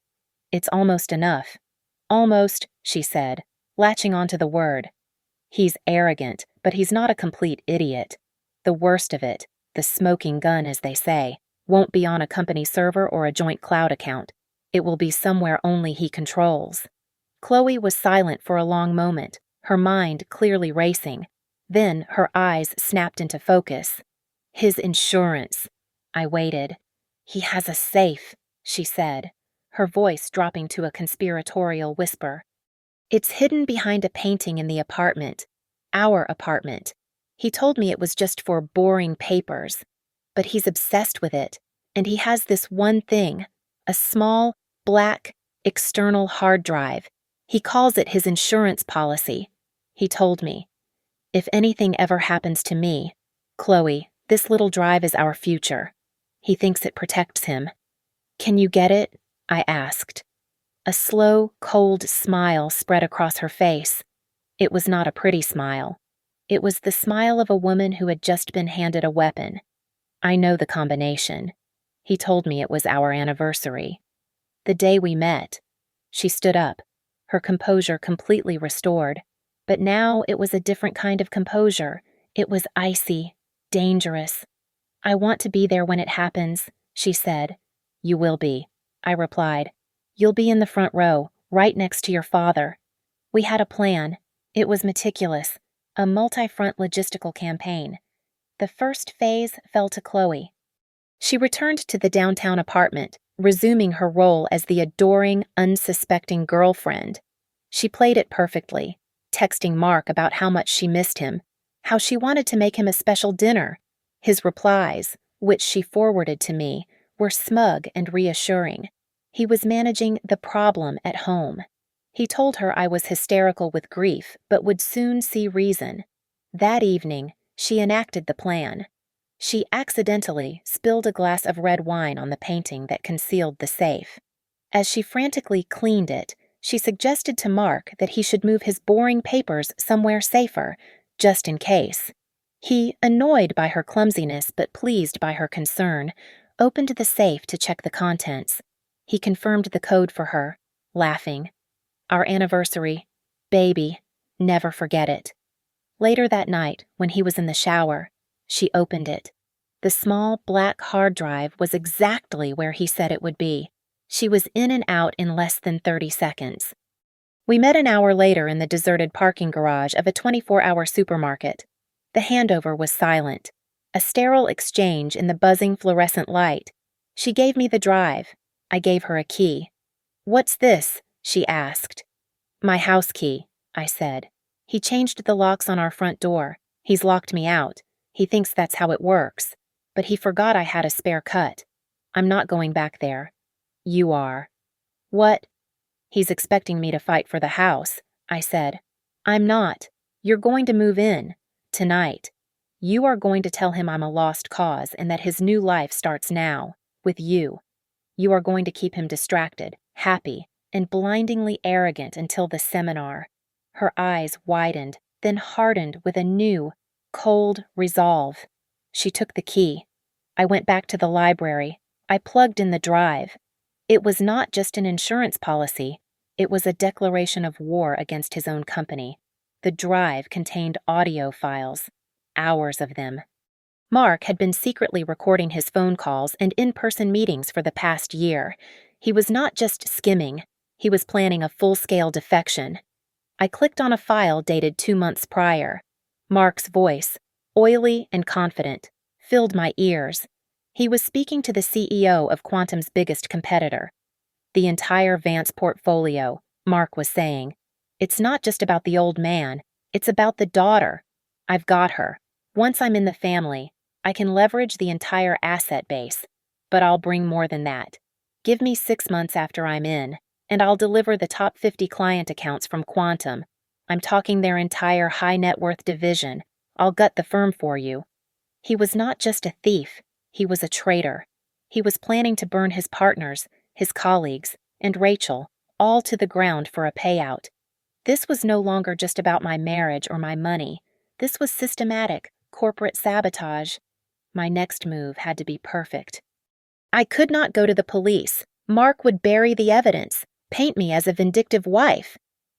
It's almost enough." "Almost," she said, latching onto the word. "He's arrogant, but he's not a complete idiot. The worst of it, the smoking gun as they say, won't be on a company server or a joint cloud account. It will be somewhere only he controls." Chloe was silent for a long moment, her mind clearly racing. Then her eyes snapped into focus. "His insurance." I waited. "He has a safe," she said, her voice dropping to a conspiratorial whisper. "It's hidden behind a painting in the apartment. Our apartment. He told me it was just for boring papers. But he's obsessed with it, and he has this one thing, a small, black, external hard drive. He calls it his insurance policy. He told me, 'If anything ever happens to me, Chloe, this little drive is our future.' He thinks it protects him." "Can you get it?" I asked. A slow, cold smile spread across her face. It was not a pretty smile. It was the smile of a woman who had just been handed a weapon. "I know the combination. He told me it was our anniversary. The day we met." She stood up, her composure completely restored. But now it was a different kind of composure. It was icy, dangerous. "I want to be there when it happens," she said. "You will be," I replied. "You'll be in the front row, right next to your father." We had a plan. It was meticulous, a multi-front logistical campaign. The first phase fell to Chloe. She returned to the downtown apartment, resuming her role as the adoring, unsuspecting girlfriend. She played it perfectly, texting Mark about how much she missed him, how she wanted to make him a special dinner. His replies, which she forwarded to me, were smug and reassuring. He was managing the problem at home. He told her I was hysterical with grief, but would soon see reason. That evening, she enacted the plan. She accidentally spilled a glass of red wine on the painting that concealed the safe. As she frantically cleaned it, she suggested to Mark that he should move his boring papers somewhere safer, just in case. He, annoyed by her clumsiness but pleased by her concern, opened the safe to check the contents. He confirmed the code for her, laughing. "Our anniversary. Baby. Never forget it." Later that night, when he was in the shower, she opened it. The small black hard drive was exactly where he said it would be. She was in and out in less than 30 seconds. We met an hour later in the deserted parking garage of a 24-hour supermarket. The handover was silent, a sterile exchange in the buzzing fluorescent light. She gave me the drive. I gave her a key. "What's this?" she asked. "My house key," I said. "He changed the locks on our front door. He's locked me out. He thinks that's how it works. But he forgot I had a spare cut. I'm not going back there." "You are." "What?" "He's expecting me to fight for the house," I said. "I'm not. You're going to move in. Tonight. You are going to tell him I'm a lost cause and that his new life starts now, with you. You are going to keep him distracted, happy, and blindingly arrogant until the seminar." Her eyes widened, then hardened with a new, cold resolve. She took the key. I went back to the library. I plugged in the drive. It was not just an insurance policy. It was a declaration of war against his own company. The drive contained audio files, hours of them. Mark had been secretly recording his phone calls and in-person meetings for the past year. He was not just skimming. He was planning a full-scale defection. I clicked on a file dated 2 months prior. Mark's voice, oily and confident, filled my ears. He was speaking to the CEO of Quantum's biggest competitor. "The entire Vance portfolio," Mark was saying. "It's not just about the old man. It's about the daughter. I've got her. Once I'm in the family, I can leverage the entire asset base, but I'll bring more than that. Give me 6 months after I'm in, and I'll deliver the top 50 client accounts from Quantum. I'm talking their entire high net worth division. I'll gut the firm for you." He was not just a thief, he was a traitor. He was planning to burn his partners, his colleagues, and Rachel, all to the ground for a payout. This was no longer just about my marriage or my money. This was systematic, corporate sabotage. My next move had to be perfect. I could not go to the police. Mark would bury the evidence, paint me as a vindictive wife.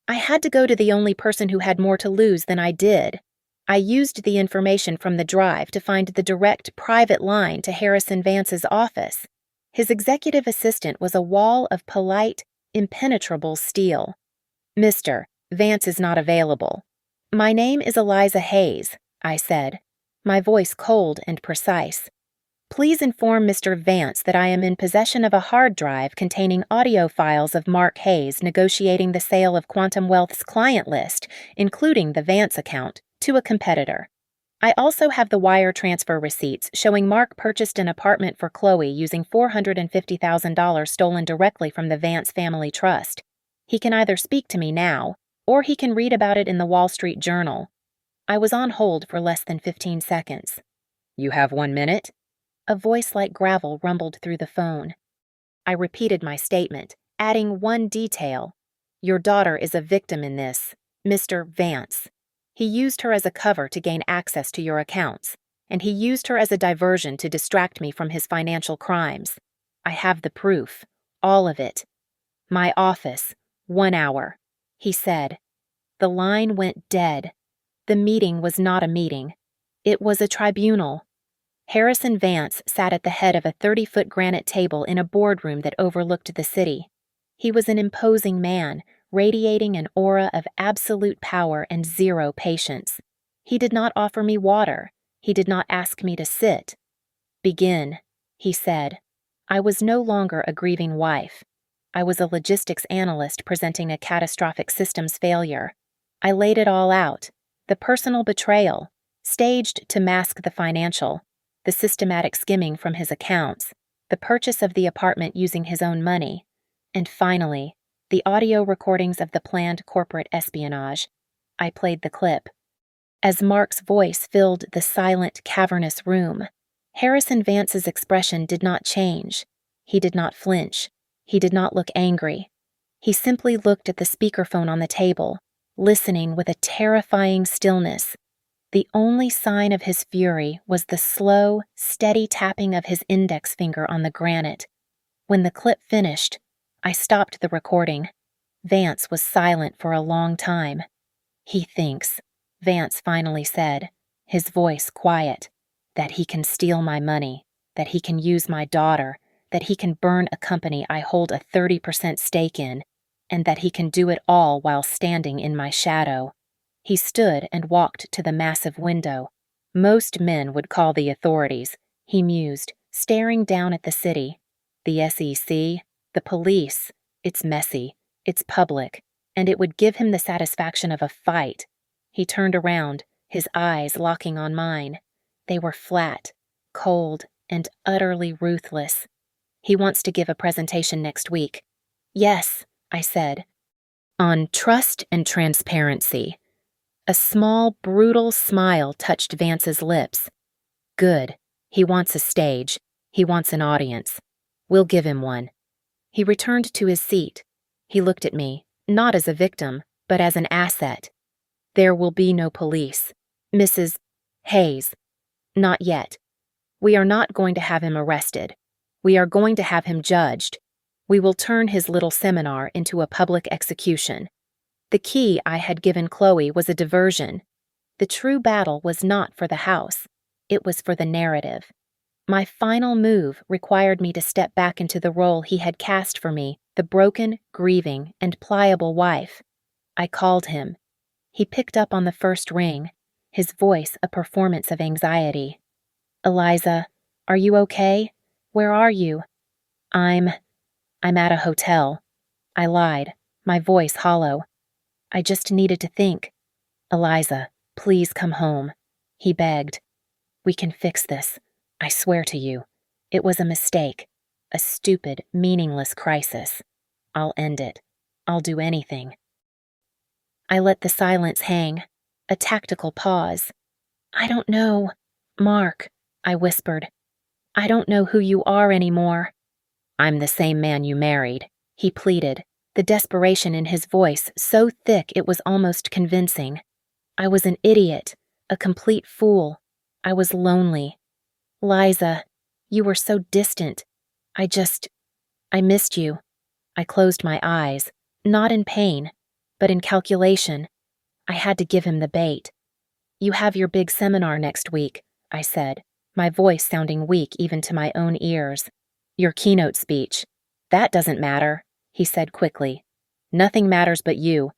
I had to go to the only person who had more to lose than I did. I used the information from the drive to find the direct private line to Harrison Vance's office. His executive assistant was a wall of polite, impenetrable steel. "Mr. Vance is not available." "My name is Eliza Hayes," I said, my voice cold and precise. "Please inform Mr. Vance that I am in possession of a hard drive containing audio files of Mark Hayes negotiating the sale of Quantum Wealth's client list, including the Vance account, to a competitor. I also have the wire transfer receipts showing Mark purchased an apartment for Chloe using $450,000 stolen directly from the Vance Family Trust. He can either speak to me now, or he can read about it in the Wall Street Journal." I was on hold for less than 15 seconds. "You have 1 minute?" A voice like gravel rumbled through the phone. I repeated my statement, adding one detail. "Your daughter is a victim in this, Mr. Vance. He used her as a cover to gain access to your accounts, and he used her as a diversion to distract me from his financial crimes. I have the proof, all of it." "My office, 1 hour," he said. The line went dead. The meeting was not a meeting. It was a tribunal. Harrison Vance sat at the head of a 30-foot granite table in a boardroom that overlooked the city. He was an imposing man, radiating an aura of absolute power and zero patience. He did not offer me water. He did not ask me to sit. "Begin," he said. I was no longer a grieving wife. I was a logistics analyst presenting a catastrophic systems failure. I laid it all out. The personal betrayal, staged to mask the financial, the systematic skimming from his accounts, the purchase of the apartment using his own money, and finally, the audio recordings of the planned corporate espionage. I played the clip. As Mark's voice filled the silent, cavernous room, Harrison Vance's expression did not change. He did not flinch. He did not look angry. He simply looked at the speakerphone on the table, listening with a terrifying stillness. The only sign of his fury was the slow, steady tapping of his index finger on the granite. When the clip finished, I stopped the recording. Vance was silent for a long time. "He thinks," Vance finally said, his voice quiet, "that he can steal my money, that he can use my daughter, that he can burn a company I hold a 30% stake in, and that he can do it all while standing in my shadow." He stood and walked to the massive window. "Most men would call the authorities," he mused, staring down at the city. "The SEC, the police, it's messy, it's public, and it would give him the satisfaction of a fight." He turned around, his eyes locking on mine. They were flat, cold, and utterly ruthless. "He wants to give a presentation next week." "Yes," I said. "On trust and transparency." A small, brutal smile touched Vance's lips. "Good. He wants a stage. He wants an audience. We'll give him one." He returned to his seat. He looked at me, not as a victim, but as an asset. "There will be no police. Mrs. Hayes. Not yet. We are not going to have him arrested. We are going to have him judged. We will turn his little seminar into a public execution." The key I had given Chloe was a diversion. The true battle was not for the house. It was for the narrative. My final move required me to step back into the role he had cast for me, the broken, grieving, and pliable wife. I called him. He picked up on the first ring, his voice a performance of anxiety. "Eliza, are you okay? Where are you?" I'm at a hotel." I lied, my voice hollow. "I just needed to think." "Eliza, please come home," he begged. We can fix this. I swear to you. It was a mistake. A stupid, meaningless crisis. I'll end it. I'll do anything. I let the silence hang. A tactical pause. I don't know. Mark, I whispered. I don't know who you are anymore. I'm the same man you married, he pleaded, the desperation in his voice so thick it was almost convincing. I was an idiot, a complete fool. I was lonely. Liza, you were so distant. I missed you. I closed my eyes, not in pain, but in calculation. I had to give him the bait. You have your big seminar next week, I said, my voice sounding weak even to my own ears. Your keynote speech. That doesn't matter, he said quickly. Nothing matters but you.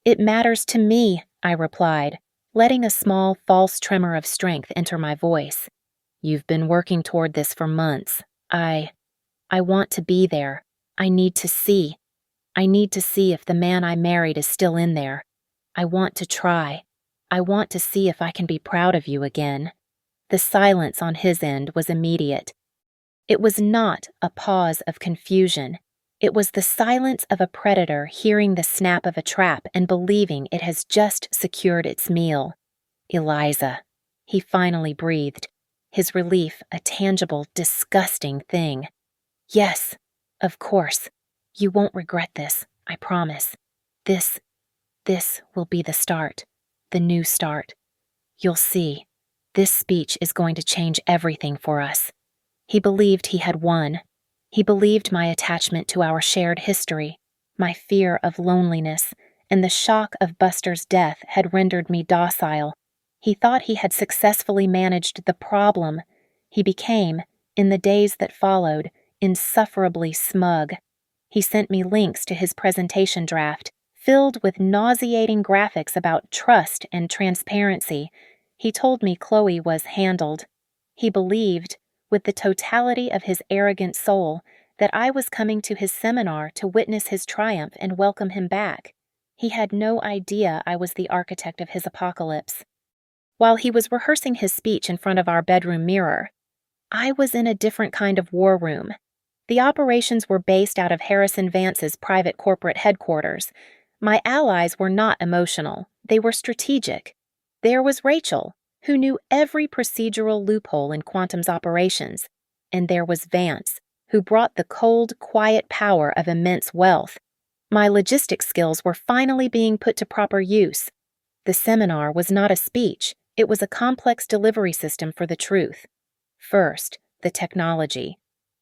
It matters to me, I replied, letting a small, false tremor of strength enter my voice. You've been working toward this for months. I want to be there. I need to see. I need to see if the man I married is still in there. I want to try. I want to see if I can be proud of you again. The silence on his end was immediate. It was not a pause of confusion. It was the silence of a predator hearing the snap of a trap and believing it has just secured its meal. Eliza, he finally breathed, his relief a tangible, disgusting thing. Yes, of course. You won't regret this, I promise. This will be the start, the new start. You'll see. This speech is going to change everything for us. He believed he had won. He believed my attachment to our shared history, my fear of loneliness, and the shock of Buster's death had rendered me docile. He thought he had successfully managed the problem. He became, in the days that followed, insufferably smug. He sent me links to his presentation draft, filled with nauseating graphics about trust and transparency. He told me Chloe was handled. He believed, with the totality of his arrogant soul, that I was coming to his seminar to witness his triumph and welcome him back. He had no idea I was the architect of his apocalypse. While he was rehearsing his speech in front of our bedroom mirror, I was in a different kind of war room. The operations were based out of Harrison Vance's private corporate headquarters. My allies were not emotional. They were strategic. There was Rachel, who knew every procedural loophole in Quantum's operations, and there was Vance, who brought the cold, quiet power of immense wealth. My logistics skills were finally being put to proper use. The seminar was not a speech, it was a complex delivery system for the truth. First, the technology.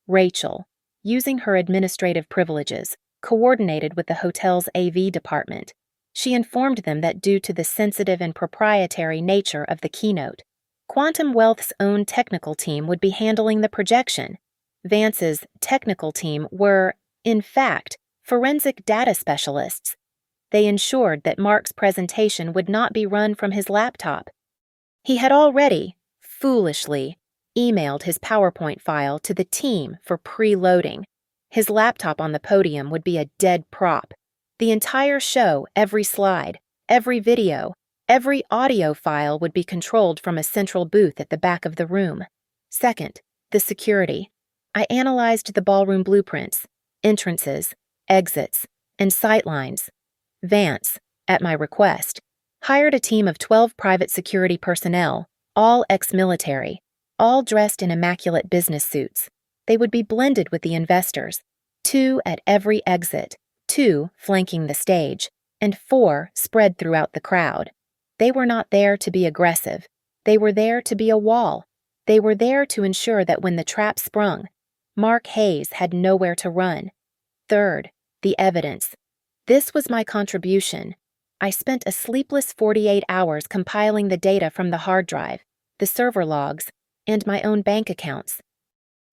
Rachel, using her administrative privileges, coordinated with the hotel's AV department. She informed them that due to the sensitive and proprietary nature of the keynote, Quantum Wealth's own technical team would be handling the projection. Vance's technical team were, in fact, forensic data specialists. They ensured that Mark's presentation would not be run from his laptop. He had already, foolishly, emailed his PowerPoint file to the team for pre-loading. His laptop on the podium would be a dead prop. The entire show, every slide, every video, every audio file would be controlled from a central booth at the back of the room. Second, the security. I analyzed the ballroom blueprints, entrances, exits, and sightlines. Vance, at my request, hired a team of 12 private security personnel, all ex-military, all dressed in immaculate business suits. They would be blended with the investors, 2 at every exit, 2 flanking the stage, and 4 spread throughout the crowd. They were not there to be aggressive. They were there to be a wall. They were there to ensure that when the trap sprung, Mark Hayes had nowhere to run. Third, the evidence. This was my contribution. I spent a sleepless 48 hours compiling the data from the hard drive, the server logs, and my own bank accounts.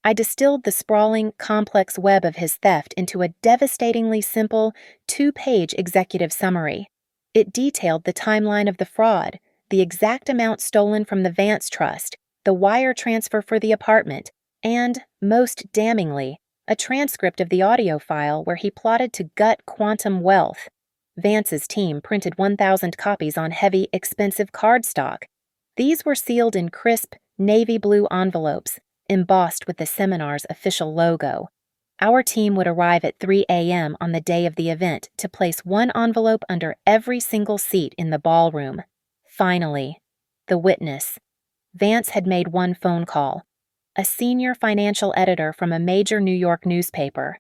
I distilled the sprawling, complex web of his theft into a devastatingly simple, 2-page executive summary. It detailed the timeline of the fraud, the exact amount stolen from the Vance Trust, the wire transfer for the apartment, and, most damningly, a transcript of the audio file where he plotted to gut Quantum Wealth. Vance's team printed 1,000 copies on heavy, expensive cardstock. These were sealed in crisp, navy blue envelopes, embossed with the seminar's official logo. Our team would arrive at 3 a.m. on the day of the event to place one envelope under every single seat in the ballroom. Finally, the witness. Vance had made one phone call. A senior financial editor from a major New York newspaper.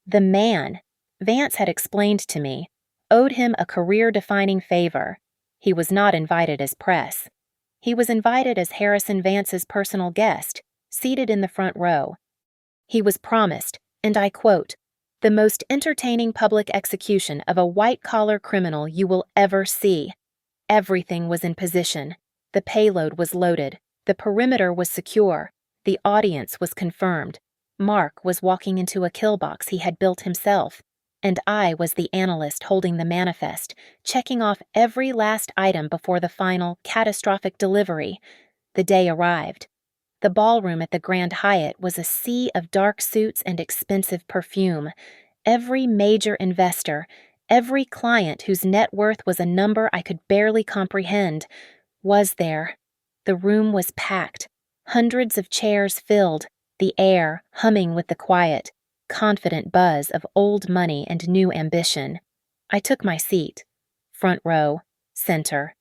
The man, Vance had explained to me, owed him a career-defining favor. He was not invited as press. He was invited as Harrison Vance's personal guest, seated in the front row. He was promised, and I quote, "the most entertaining public execution of a white-collar criminal you will ever see." Everything was in position. The payload was loaded. The perimeter was secure. The audience was confirmed. Mark was walking into a kill box he had built himself, and I was the analyst holding the manifest, checking off every last item before the final, catastrophic delivery. The day arrived. The ballroom at the Grand Hyatt was a sea of dark suits and expensive perfume. Every major investor, every client whose net worth was a number I could barely comprehend, was there. The room was packed, hundreds of chairs filled, the air humming with the quiet, confident buzz of old money and new ambition. I took my seat. Front row, center.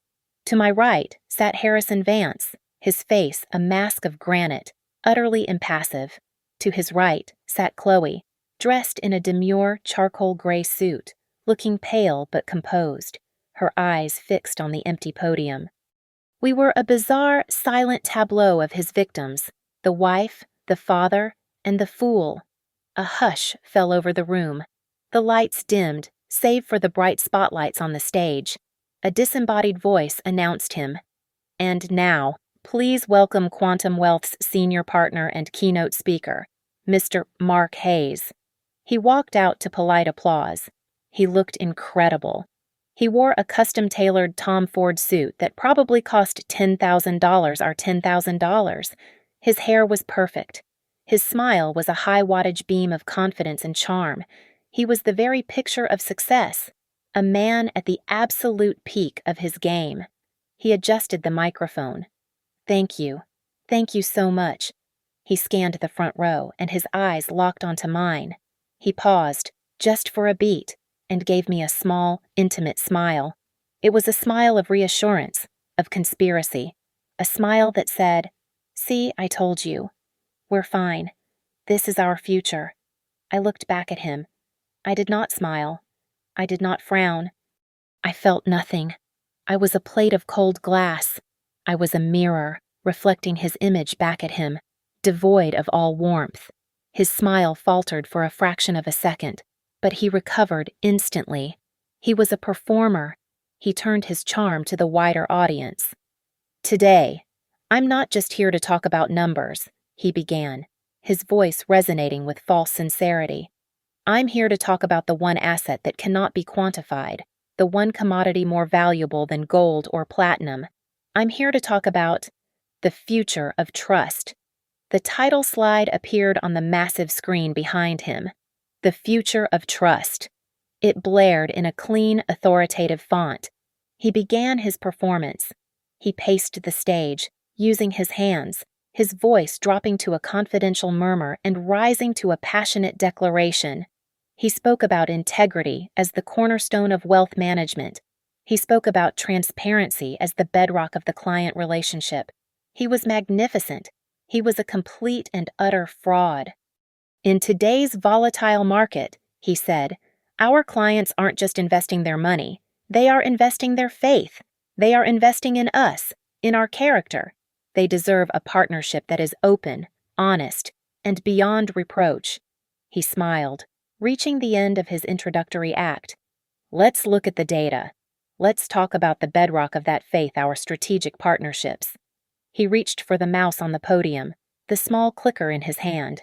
To my right sat Harrison Vance, his face a mask of granite, utterly impassive. To his right sat Chloe, dressed in a demure charcoal gray suit, looking pale but composed, her eyes fixed on the empty podium. We were a bizarre, silent tableau of his victims, the wife, the father, and the fool. A hush fell over the room. The lights dimmed, save for the bright spotlights on the stage. A disembodied voice announced him. And now, please welcome Quantum Wealth's senior partner and keynote speaker, Mr. Mark Hayes. He walked out to polite applause. He looked incredible. He wore a custom-tailored Tom Ford suit that probably cost $10,000 or $10,000. His hair was perfect. His smile was a high-wattage beam of confidence and charm. He was the very picture of success, a man at the absolute peak of his game. He adjusted the microphone. "Thank you. Thank you so much." He scanned the front row, and his eyes locked onto mine. He paused, just for a beat, and gave me a small, intimate smile. It was a smile of reassurance, of conspiracy, a smile that said, "See, I told you. We're fine. This is our future." I looked back at him. I did not smile. I did not frown. I felt nothing. I was a plate of cold glass. I was a mirror, reflecting his image back at him, devoid of all warmth. His smile faltered for a fraction of a second, but he recovered instantly. He was a performer. He turned his charm to the wider audience. "Today, I'm not just here to talk about numbers," he began, his voice resonating with false sincerity. "I'm here to talk about the one asset that cannot be quantified, the one commodity more valuable than gold or platinum. I'm here to talk about the future of trust." The title slide appeared on the massive screen behind him. The future of trust. It blared in a clean, authoritative font. He began his performance. He paced the stage, using his hands, his voice dropping to a confidential murmur and rising to a passionate declaration. He spoke about integrity as the cornerstone of wealth management. He spoke about transparency as the bedrock of the client relationship. He was magnificent. He was a complete and utter fraud. "In today's volatile market," he said, "our clients aren't just investing their money. They are investing their faith. They are investing in us, in our character. They deserve a partnership that is open, honest, and beyond reproach." He smiled, reaching the end of his introductory act. "Let's look at the data. Let's talk about the bedrock of that faith, our strategic partnerships." He reached for the mouse on the podium, the small clicker in his hand.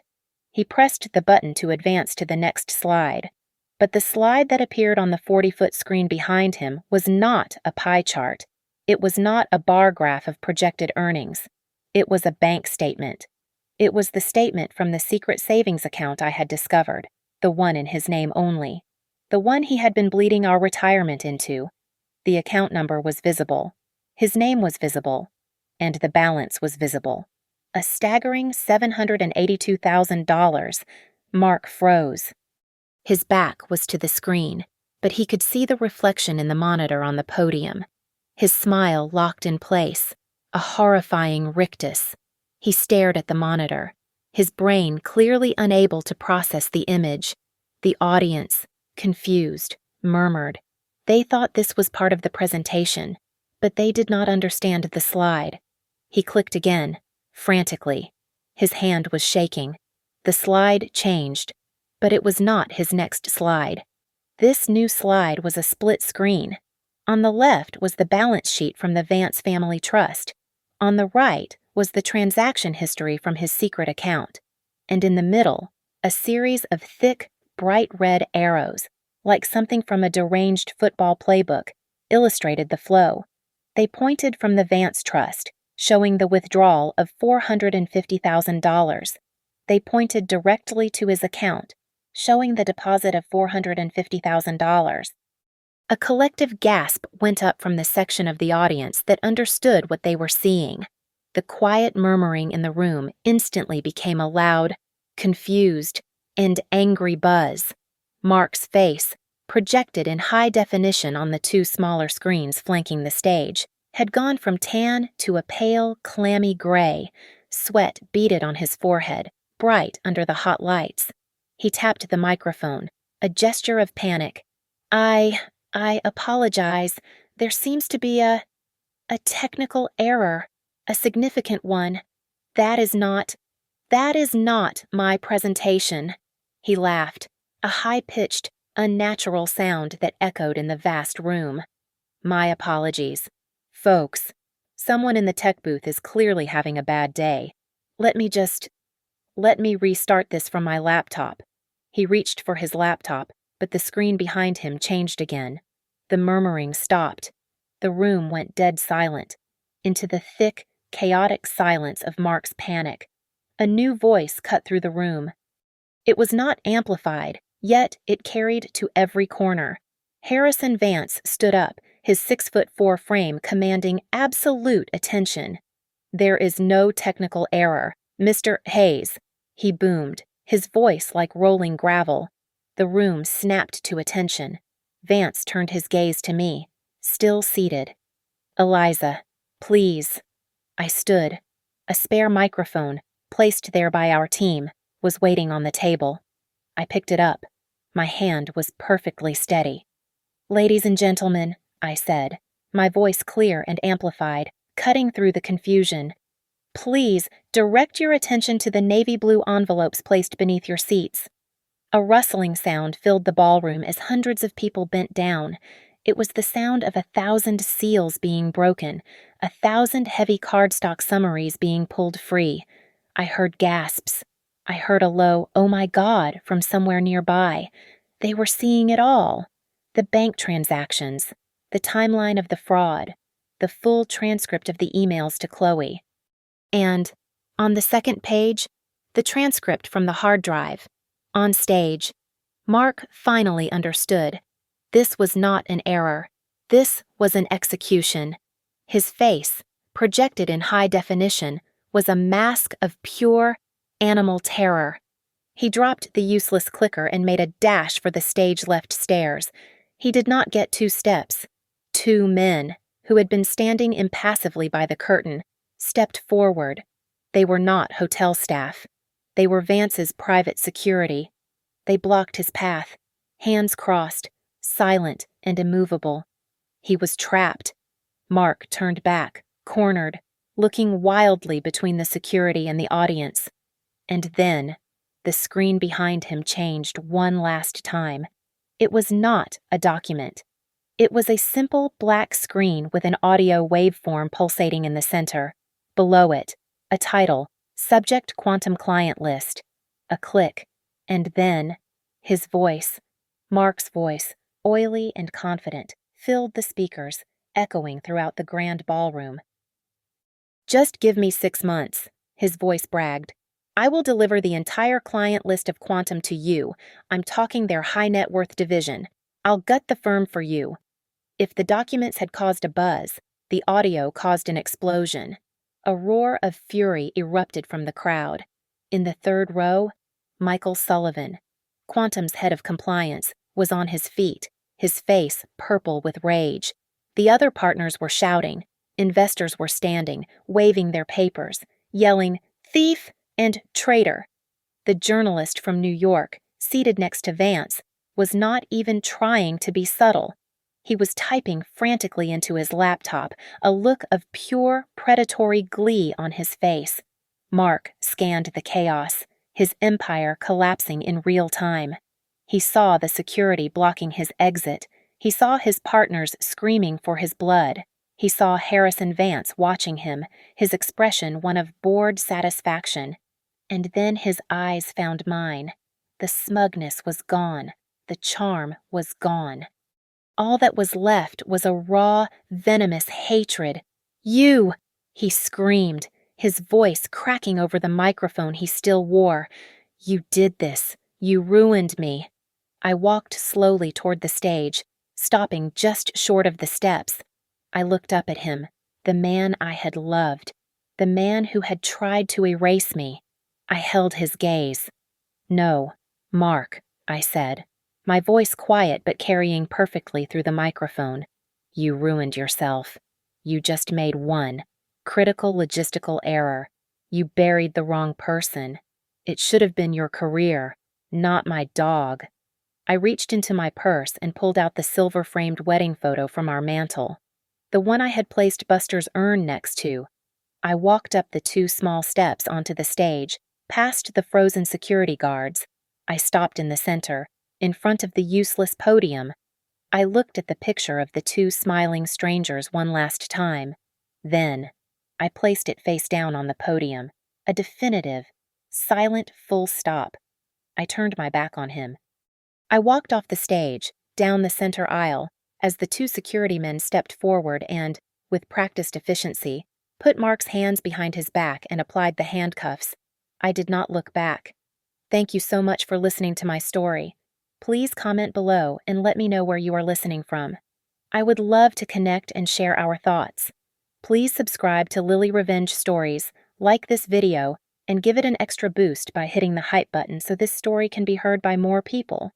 He pressed the button to advance to the next slide. But the slide that appeared on the 40-foot screen behind him was not a pie chart. It was not a bar graph of projected earnings. It was a bank statement. It was the statement from the secret savings account I had discovered, the one in his name only, the one he had been bleeding our retirement into. The account number was visible. His name was visible. And the balance was visible. A staggering $782,000. Mark froze. His back was to the screen, but he could see the reflection in the monitor on the podium. His smile locked in place, a horrifying rictus. He stared at the monitor, his brain clearly unable to process the image. The audience, confused, murmured. They thought this was part of the presentation, but they did not understand the slide. He clicked again, frantically. His hand was shaking. The slide changed, but it was not his next slide. This new slide was a split screen. On the left was the balance sheet from the Vance Family Trust. On the right was the transaction history from his secret account. And in the middle, a series of thick, bright red arrows, like something from a deranged football playbook, illustrated the flow. They pointed from the Vance Trust, showing the withdrawal of $450,000. They pointed directly to his account, showing the deposit of $450,000. A collective gasp went up from the section of the audience that understood what they were seeing. The quiet murmuring in the room instantly became a loud, confused, and angry buzz. Mark's face, projected in high definition on the two smaller screens flanking the stage, had gone from tan to a pale, clammy gray. Sweat beaded on his forehead, bright under the hot lights. He tapped the microphone, a gesture of panic. I apologize. There seems to be a technical error, a significant one. That is not my presentation." He laughed, a high-pitched, unnatural sound that echoed in the vast room. "My apologies. Folks, someone in the tech booth is clearly having a bad day. Let me restart this from my laptop." He reached for his laptop, but the screen behind him changed again. The murmuring stopped. The room went dead silent, into the thick, chaotic silence of Mark's panic. A new voice cut through the room. It was not amplified, yet it carried to every corner. Harrison Vance stood up, his 6'4" frame commanding absolute attention. "There is no technical error, Mr. Hayes," he boomed, his voice like rolling gravel. The room snapped to attention. Vance turned his gaze to me, still seated. "Eliza, please." I stood. A spare microphone, placed there by our team, was waiting on the table. I picked it up. My hand was perfectly steady. "Ladies and gentlemen," I said, my voice clear and amplified, cutting through the confusion. "Please direct your attention to the navy blue envelopes placed beneath your seats." A rustling sound filled the ballroom as hundreds of people bent down. It was the sound of 1,000 seals being broken, 1,000 heavy cardstock summaries being pulled free. I heard gasps. I heard a low, "Oh my God," from somewhere nearby. They were seeing it all. The bank transactions, the timeline of the fraud, the full transcript of the emails to Chloe. And, on the second page, the transcript from the hard drive. On stage, Mark finally understood. This was not an error. This was an execution. His face, projected in high definition, was a mask of pure, animal terror. He dropped the useless clicker and made a dash for the stage-left stairs. He did not get 2 steps. 2 men, who had been standing impassively by the curtain, stepped forward. They were not hotel staff. They were Vance's private security. They blocked his path, hands crossed, silent and immovable. He was trapped. Mark turned back, cornered, looking wildly between the security and the audience. And then, the screen behind him changed one last time. It was not a document. It was a simple black screen with an audio waveform pulsating in the center. Below it, a title, Subject Quantum Client List. A click, and then, his voice, Mark's voice, oily and confident, filled the speakers, echoing throughout the grand ballroom. "Just give me 6 months," his voice bragged. "I will deliver the entire client list of Quantum to you. I'm talking their high net worth division. I'll gut the firm for you." If the documents had caused a buzz, the audio caused an explosion. A roar of fury erupted from the crowd. In the third row, Michael Sullivan, Quantum's head of compliance, was on his feet, his face purple with rage. The other partners were shouting. Investors were standing, waving their papers, yelling, "Thief!" and "Traitor!" The journalist from New York, seated next to Vance, was not even trying to be subtle. He was typing frantically into his laptop, a look of pure predatory glee on his face. Mark scanned the chaos, his empire collapsing in real time. He saw the security blocking his exit. He saw his partners screaming for his blood. He saw Harrison Vance watching him, his expression one of bored satisfaction. And then his eyes found mine. The smugness was gone. The charm was gone. All that was left was a raw, venomous hatred. "You!" he screamed, his voice cracking over the microphone he still wore. "You did this. You ruined me." I walked slowly toward the stage, stopping just short of the steps. I looked up at him, the man I had loved, the man who had tried to erase me. I held his gaze. "No, Mark," I said, my voice quiet but carrying perfectly through the microphone. "You ruined yourself. You just made one critical logistical error. You buried the wrong person. It should have been your career, not my dog." I reached into my purse and pulled out the silver-framed wedding photo from our mantel, the one I had placed Buster's urn next to. I walked up the 2 small steps onto the stage, past the frozen security guards. I stopped in the center, in front of the useless podium. I looked at the picture of the 2 smiling strangers one last time. Then, I placed it face down on the podium, a definitive, silent full stop. I turned my back on him. I walked off the stage, down the center aisle, as the 2 security men stepped forward and, with practiced efficiency, put Mark's hands behind his back and applied the handcuffs. I did not look back. Thank you so much for listening to my story. Please comment below and let me know where you are listening from. I would love to connect and share our thoughts. Please subscribe to Lily Revenge Stories, like this video, and give it an extra boost by hitting the hype button so this story can be heard by more people.